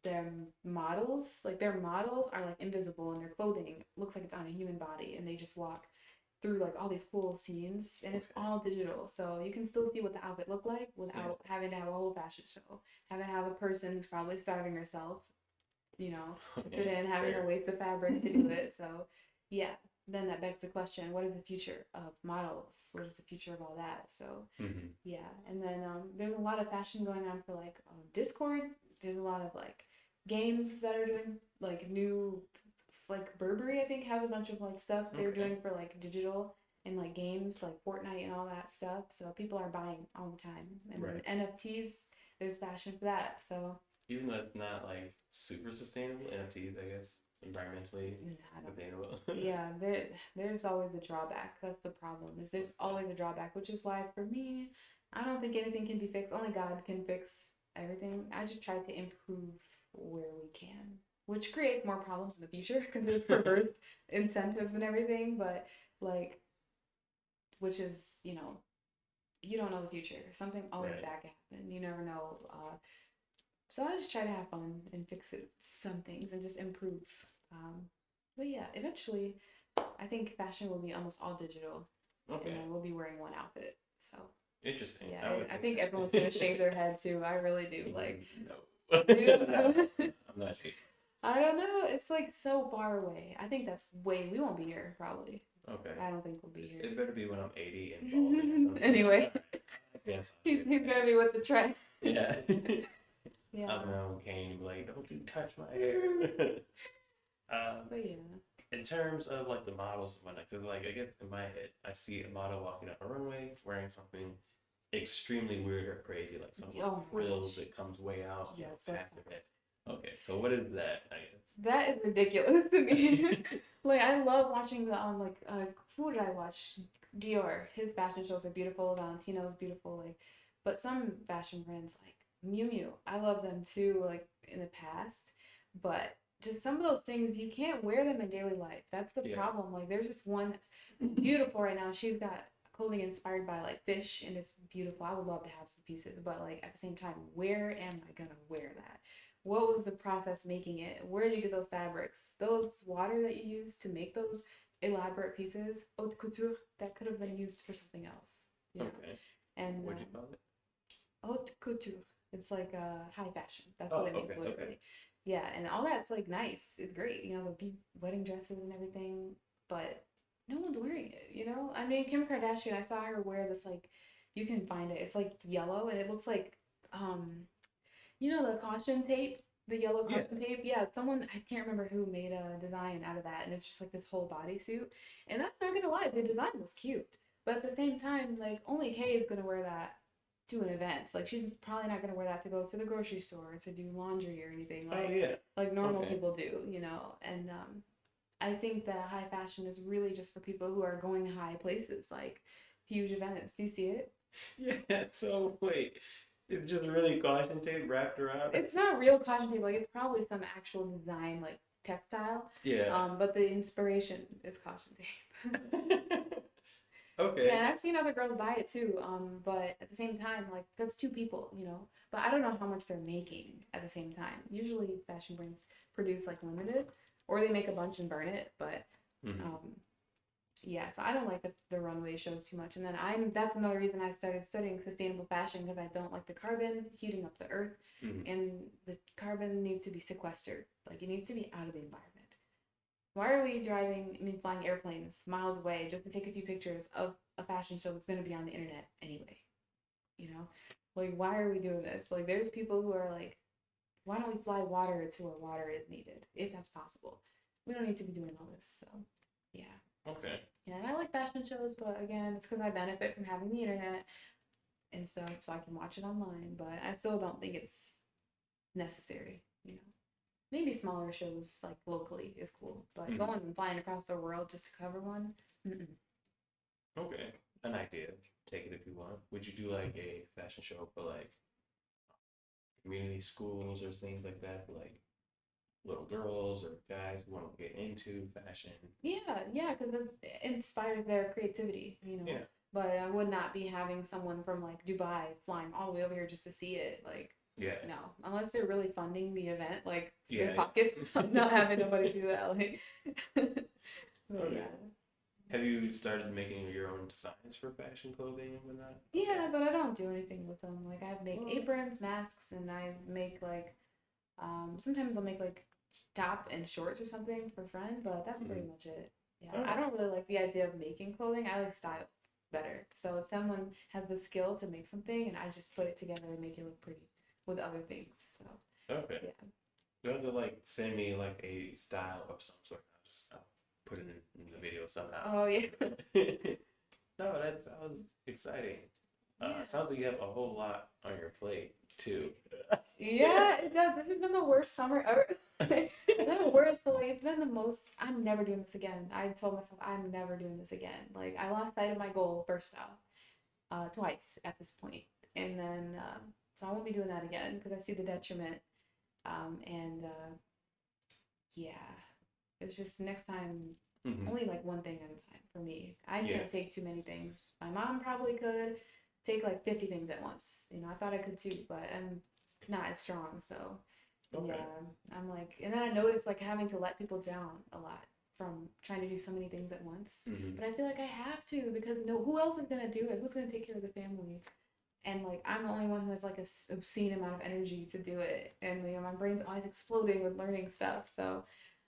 their models. Like their models are like invisible and their clothing looks like it's on a human body and they just walk through like all these cool scenes and it's Okay. all digital. So you can still see what the outfit looked like Yeah. without having to have a whole fashion show. Having to have a person who's probably starving herself, to put Yeah. in, having to Fair. waste the fabric to do it. So yeah, then that begs the question, what is the future of models? What is the future of all that? So Mhm. yeah, and then there's a lot of fashion going on for like Discord. There's a lot of like games that are doing like new, like Burberry I think has a bunch of like stuff they're Okay. doing for like digital and like games like Fortnite and all that stuff. So people are buying all the time, and Right. then NFTs, there's fashion for that. So Even though it's not like super sustainable, NFTs, I guess, environmentally yeah, I don't sustainable. yeah, there's always a drawback. That's the problem. Is there's always a drawback, which is why for me, I don't think anything can be fixed. Only God can fix everything. I just try to improve where we can, which creates more problems in the future because there's perverse incentives and everything. But like, which is you don't know the future. Something always Right. bad can happen. You never know. So I just try to have fun and fix some things and just improve. But yeah, eventually, I think fashion will be almost all digital. and Okay. then we'll be wearing one outfit. So Interesting. yeah, I would I think think that. everyone's gonna shave their head too. I really do. Like, No. you don't No, know. I'm not shaking. I don't know. It's like so far away. I think that's way. We won't be here probably. Okay. I don't think we'll be It here. better be when I'm 80 and balding or something. Anyway, Yes. he's gonna be with the trend. Yeah. Yeah. I'll be on cane and be like, don't you touch my hair. But yeah. In terms of like the models and whatnot, because like I guess in my head, I see a model walking up a runway wearing something extremely weird or crazy, like some Oh my frills gosh. that comes way out, Yes, past that's the head. Okay, so what is that? I that is ridiculous to me. Like I love watching the who did I watch? Dior. His fashion shows are beautiful. Valentino is beautiful. Like, but some fashion brands like Miu Miu, I love them too. Like in the past, but just some of those things you can't wear them in daily life. That's the Yeah. problem. Like there's just one that's beautiful right now. She's got clothing inspired by like fish, and it's beautiful. I would love to have some pieces, but like at the same time, where am I gonna wear that? What was the process making it? Where did you get those fabrics? Those water that you use to make those elaborate pieces, haute couture, that could have been used for something else. You know? Okay. And What'd you call it? haute couture, it's like high fashion. That's Oh, what it means okay, literally. okay. Yeah, and all that's like nice. It's great, you know, the big wedding dresses and everything, but no one's wearing it, you know? I mean, Kim Kardashian, I saw her wear this like you can find it. It's like yellow and it looks like you know the caution tape, the yellow Yeah. caution tape? Yeah, someone, I can't remember who made a design out of that, and it's just like this whole bodysuit. And I'm not gonna lie, the design was cute. But at the same time, like only Kay is gonna wear that to an event. Like she's probably not gonna wear that to go to the grocery store or to do laundry or anything Oh yeah. like normal Okay. people do, you know. And I think that high fashion is really just for people who are going high places, like huge events. Do you see it? Yeah. So wait, it's just really caution tape wrapped around. It's not real caution tape. Like it's probably some actual design, like textile. Yeah. But the inspiration is caution tape. Yeah, Okay. and I've seen other girls buy it too. But at the same time, like that's two people, you know. But I don't know how much they're making at the same time. Usually, fashion brands produce like limited, or they make a bunch and burn it. But Mhm. yeah, so I don't like the runway shows too much. And then that's another reason I started studying sustainable fashion because I don't like the carbon heating up the earth, Mhm. and the carbon needs to be sequestered. Like it needs to be out of the environment. Why are we flying airplanes miles away just to take a few pictures of a fashion show that's going to be on the internet anyway? You know, like why are we doing this? Like there's people who are like, why don't we fly water to where water is needed if that's possible? We don't need to be doing all this. So yeah. Okay. Yeah, and I like fashion shows, but again, it's because I benefit from having the internet and stuff, so I can watch it online. But I still don't think it's necessary, you know. Maybe smaller shows like locally is cool, but Mhm. going and flying across the world just to cover one, mm-mm. Okay. An idea. Take it if you want. Would you do like a fashion show for like community schools or things like that for like little girls or guys who want to get into fashion? Yeah, because it inspires their creativity, you know. Yeah. But I would not be having someone from like Dubai flying all the way over here just to see it. Like, Yeah. no, unless they're really funding the event, like Yeah. their pockets. I'm not having nobody do that. Like, but Okay. yeah. Have you started making your own designs for fashion clothing and whatnot? Yeah, but I don't do anything with them. Like I make Well, aprons, masks, and I make like sometimes I'll make like top and shorts or something for fun, but that's pretty much it. Yeah, I okay. don't really like the idea of making clothing. I like style better. So if someone has the skill to make something and I just put it together and make it look pretty with other things. So Okay. yeah. You have to like send me like a style of some sort. I'll put it in the video somehow. Oh yeah. No, that sounds exciting. Yeah. Sounds like you have a whole lot on your plate too. Yeah, it does. This has been the worst summer ever. Not the worst, but like it's been the most. I'm never doing this again. I told myself I'm never doing this again. Like I lost sight of my goal first off, twice at this point, and then so I won't be doing that again because I see the detriment. And yeah, it's just next time Mhm. only like one thing at a time for me. I Yeah. can't take too many things. My mom probably could take like 50 things at once. You know, I thought I could too, but I'm not as strong. So Okay. yeah, I'm like, and then I noticed like having to let people down a lot. from trying to do so many things at once. Mm-hmm. But I feel like I have to because no, who else is gonna do it? Who's gonna take care of the family? And like I'm the only one who has like a obscene amount of energy to do it, and my brain's always exploding with learning stuff. So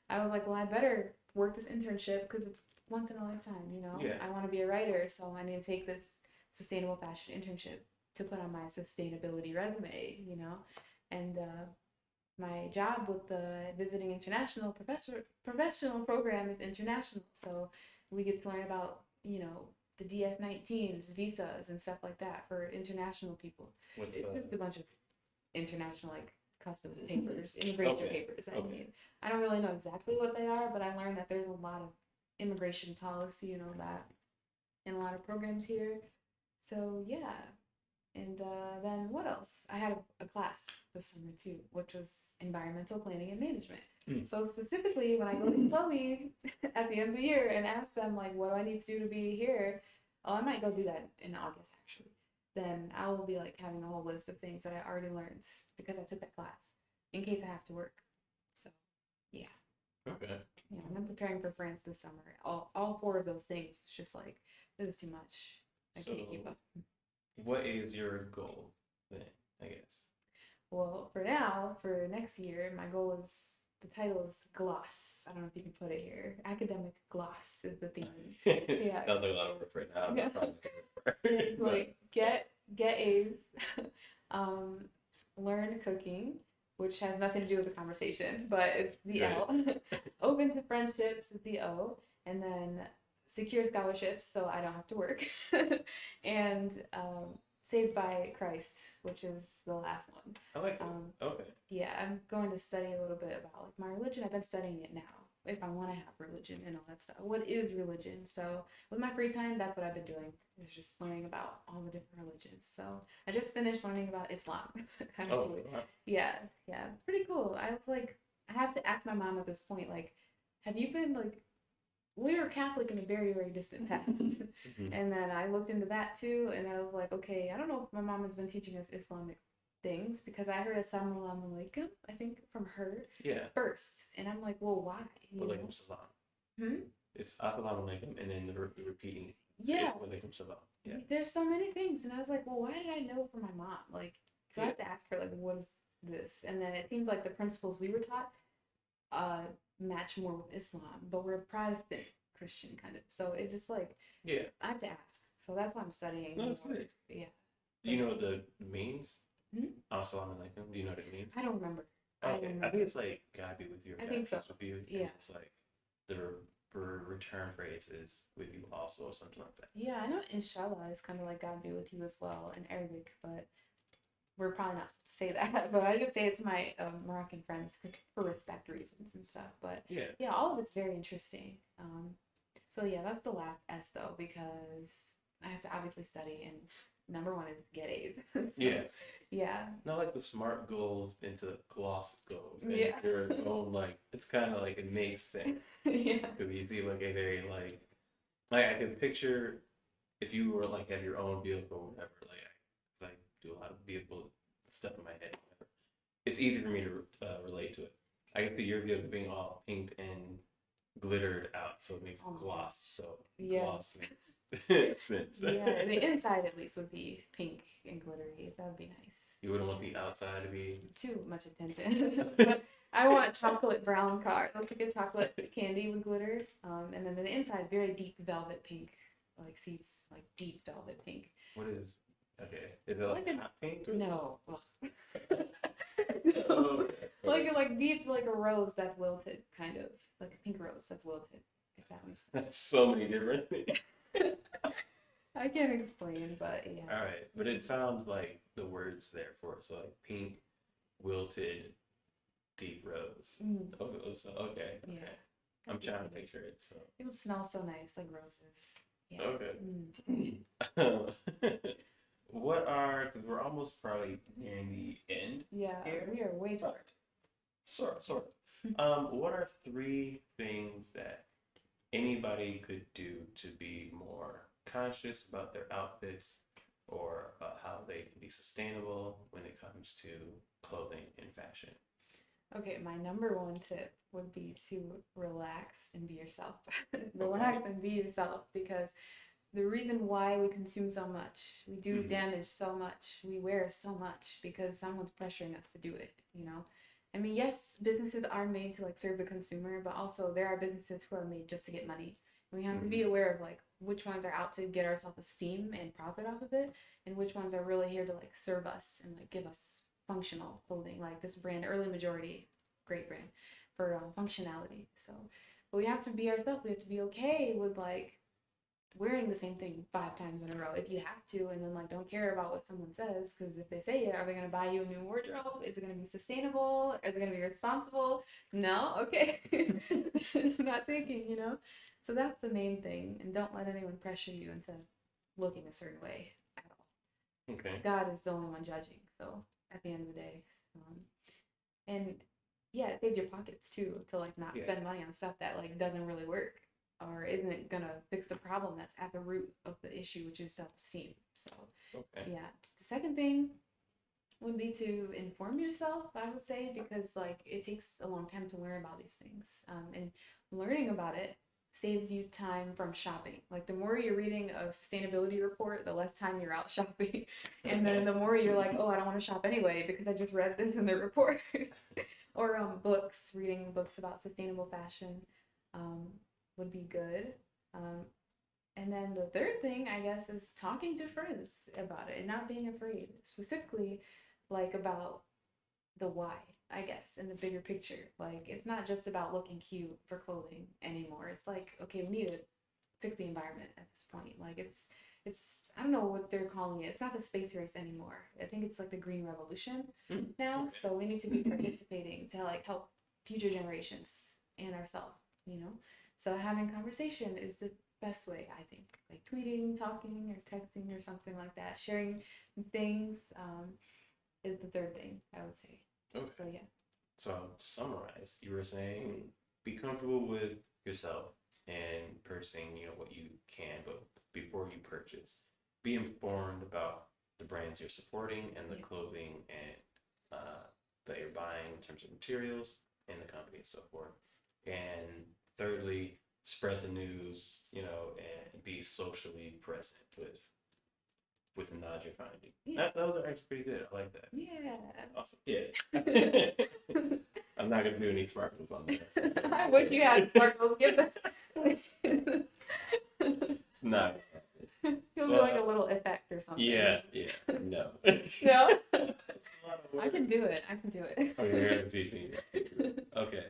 I was like, well, I better work this internship because it's once in a lifetime. Yeah. I want to be a writer, so I need to take this sustainable fashion internship to put on my sustainability resume. And my job with the visiting international professional program is international, so we get to learn about the DS-19s, visas, and stuff like that for international people. What's It's just a bunch of international like custom papers, immigration Okay. papers. I Okay. mean, I don't really know exactly what they are, but I learned that there's a lot of immigration policy and all that in a lot of programs here. So yeah, and then what else? I had a class this summer too, which was environmental planning and management. Mm. So specifically, when I go to Chloe at the end of the year and ask them like, what do I need to do to be here? Oh, I might go do that in August actually. Then I will be like having a whole list of things that I already learned because I took that class in case I have to work. So yeah, Okay. yeah. And I'm preparing for France this summer. All four of those things. It's just like this is too much. I can't keep up. What is your goal then, I guess? Well, for now, for next year, my goal is the title is gloss. I don't know if you can put it here. Academic gloss is the theme. Yeah. Sounds like a lot of work right now. Yeah. It's like get A's, learn cooking, which has nothing to do with the conversation, but it's the Right. L. Open to friendships is the O, and then secure scholarships so I don't have to work, and saved by Christ, which is the last one. I like it. Okay. Yeah, I'm going to study a little bit about like my religion. I've been studying it now. If I want to have religion and all that stuff. What is religion? So with my free time, that's what I've been doing. Is just learning about all the different religions. So I just finished learning about Islam. Actually. Oh, wow. Yeah, pretty cool. I was like, I have to ask my mom at this point, like, have you been like, we were Catholic in a very, very distant past. Mhm. And then I looked into that too, and I was like, okay, I don't know if my mom has been teaching us Islamic things because I heard Assalamu alaikum, I think, from her Yeah. first. And I'm like, well, why? You know? Walaikum salam. Hmm? It's assalamu alaikum and then the repeating Yeah, is walaikum salam. Yeah. there's so many things. And I was like, well, why did I know from my mom? Like, so I have to ask her, like, what is this? And then it seems like the principles we were taught match more with Islam, but we're Protestant Christian kind of. So it just like, Yeah. I have to ask. So that's why I'm studying. No, that's more. good. Yeah. Do you know what the means? Hmm? Assalamu alaikum. Do you know what it means? I don't remember. Okay. I think it's like God be with you. Or I God think so. peace with you. and Yeah. It's like the return phrase is with you also or something like that. Yeah, I know inshallah is kind of like God be with you as well in Arabic, but we're probably not supposed to say that. But I just say it to my Moroccan friends for respect reasons and stuff. But Yeah. yeah, all of it's very interesting. So yeah, that's the last S though, because I have to obviously study, and number one is get A's. So, Yeah. yeah, Not like the smart goals into gloss goals. And Yeah. if your own like it's kind of like it makes sense yeah, because you see like a very like I can picture if you were like have your own vehicle or whatever cause I do a lot of vehicle stuff in my head. Whatever. It's easy for me to relate to it. I can see your vehicle being all pinked and glittered out, so it makes Oh my gloss. gosh. So Yeah. gloss makes sense. yeah. The inside at least would be pink and glittery. That would be nice. You wouldn't want the outside to be. Too much attention. But I want chocolate brown car. Looks like a chocolate candy with glitter. And then the inside, very deep velvet pink, like seats, like deep velvet pink. What is okay? Is it like Like a- hot pink? Or No. Ugh. something? No. Okay. Like deep, like a rose that's wilted, kind of like a pink rose that's wilted. If that makes sense. That's so many different things. I can't explain, but yeah. All right, but it sounds like the words there for it. So like pink, wilted, deep rose. Mm, Okay. yeah. I'm trying to picture it. So It would smell so nice, like roses. Yeah. okay. Mm. What are? Because we're almost probably nearing the end. Yeah, Here? we are way toward. Sort of. What are 3 things that anybody could do to be more conscious about their outfits or about how they can be sustainable when it comes to clothing and fashion? Okay, my number one tip would be to relax and be yourself. Relax and be yourself because the reason why we consume so much, we do Mhm. damage so much, we wear so much because someone's pressuring us to do it, you know? I mean, yes, businesses are made to like serve the consumer, but also there are businesses who are made just to get money. And we have to be Mhm. aware of like which ones are out to get our self-esteem and profit off of it, and which ones are really here to like serve us and like give us functional clothing. Like this brand, Early Majority, great brand for functionality. So, but we have to be ourselves. We have to be okay with like wearing the same thing 5 times in a row if you have to, and then like don't care about what someone says, because if they say it, are they going to buy you a new wardrobe? Is it going to be sustainable? Is it going to be responsible? No. Okay. Not taking, you know. So that's the main thing, and don't let anyone pressure you into looking a certain way at all. Okay. God is the only one judging, so at the end of the day, and yeah, it saves your pockets too to like not Yeah. spend money on stuff that like doesn't really work or isn't gonna fix the problem that's at the root of the issue, which is self-esteem. So Okay. yeah, the second thing would be to inform yourself, I would say, because like it takes a long time to learn about these things, and learning about it saves you time from shopping. Like the more you're reading a sustainability report, the less time you're out shopping, and then Okay. the more you're like, oh, I don't want to shop anyway because I just read this in the report. Or books, reading books about sustainable fashion, um, would be good. Um, and then the third thing, I guess, is talking to friends about it and not being afraid, specifically like about the why, I guess, in the bigger picture. Like, it's not just about looking cute for clothing anymore. It's like, okay, we need to fix the environment at this point. Like, I don't know what they're calling it. It's not the space race anymore. I think it's like the green revolution Mm. now. Okay. So we need to be participating to like help future generations and ourselves, you know? So having conversation is the best way, I think. Like tweeting, talking, or texting or something like that. Sharing things, is the third thing, I would say. Okay. So yeah. So to summarize, you were saying be comfortable with yourself and purchasing, what you can, but before you purchase, be informed about the brands you're supporting and the Yeah. clothing and that you're buying in terms of materials and the company and so forth. And thirdly, spread the news, and be socially present with the knowledge you're finding. Yeah. That was actually pretty good. I like that. Yeah. Awesome. Yeah. I'm not gonna do any sparkles on that. I wish you had sparkles. Give them. It's not. He'll do like a little effect or something. Yeah. No. No? It's a lot of I work. can do it. I can do it. Oh, you're gonna teach me. Okay.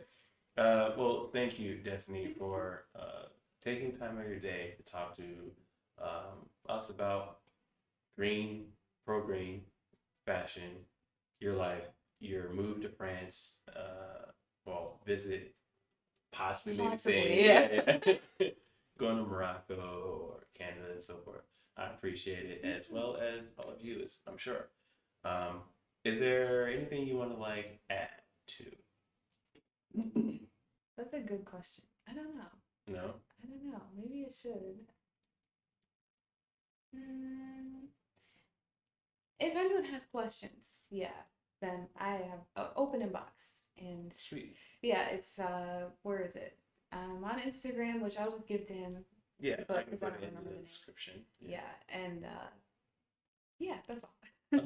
Well, thank you, Destiny, for taking time out of your day to talk to us about green, pro-green fashion, your life, your move to France, visit, possibly maybe Possibly, say, going to Morocco or Canada and so forth. I appreciate it, as well as all of you, I'm sure. Is there anything you want to like add to? That's a good question. I don't know. No? I don't know. Maybe it should. Mm, if anyone has questions, yeah, then I have an open inbox. And Sweet. yeah, it's where is it? On Instagram, which I'll just give to him. Yeah, But I can because I put don't it in remember the the name. description. Yeah, and yeah, that's all.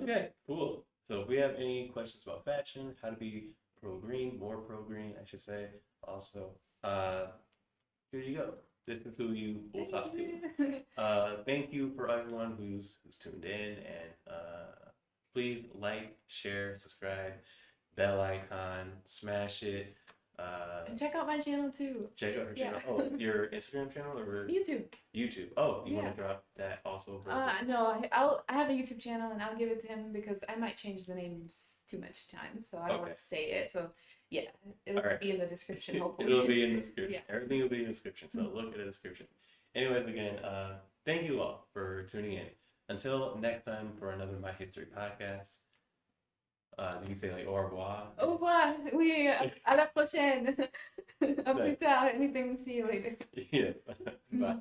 Okay, cool. So if we have any questions about fashion, how to be pro-green, more pro-green, I should say, also, here you go. This is who you will talk to. Thank you for everyone who's tuned in, and please like, share, subscribe, bell icon, smash it. And check out my channel too. Check out her Yeah. channel. Oh, your Instagram channel or YouTube. YouTube? Oh, you want Yeah. to drop that also? No, I have a YouTube channel and I'll give it to him because I might change the names too much times, so I don't want Okay. to say it. So yeah, it'll All right. be in the description. Hopefully, It'll be in the description. Yeah. Everything will be in the description. So look at the description. Anyways, again, thank you all for tuning in. Until next time for another My History podcast. You can say like au revoir. Au revoir. Oui, à la prochaine. À plus tard. Anything. See you later. Yeah. Bye.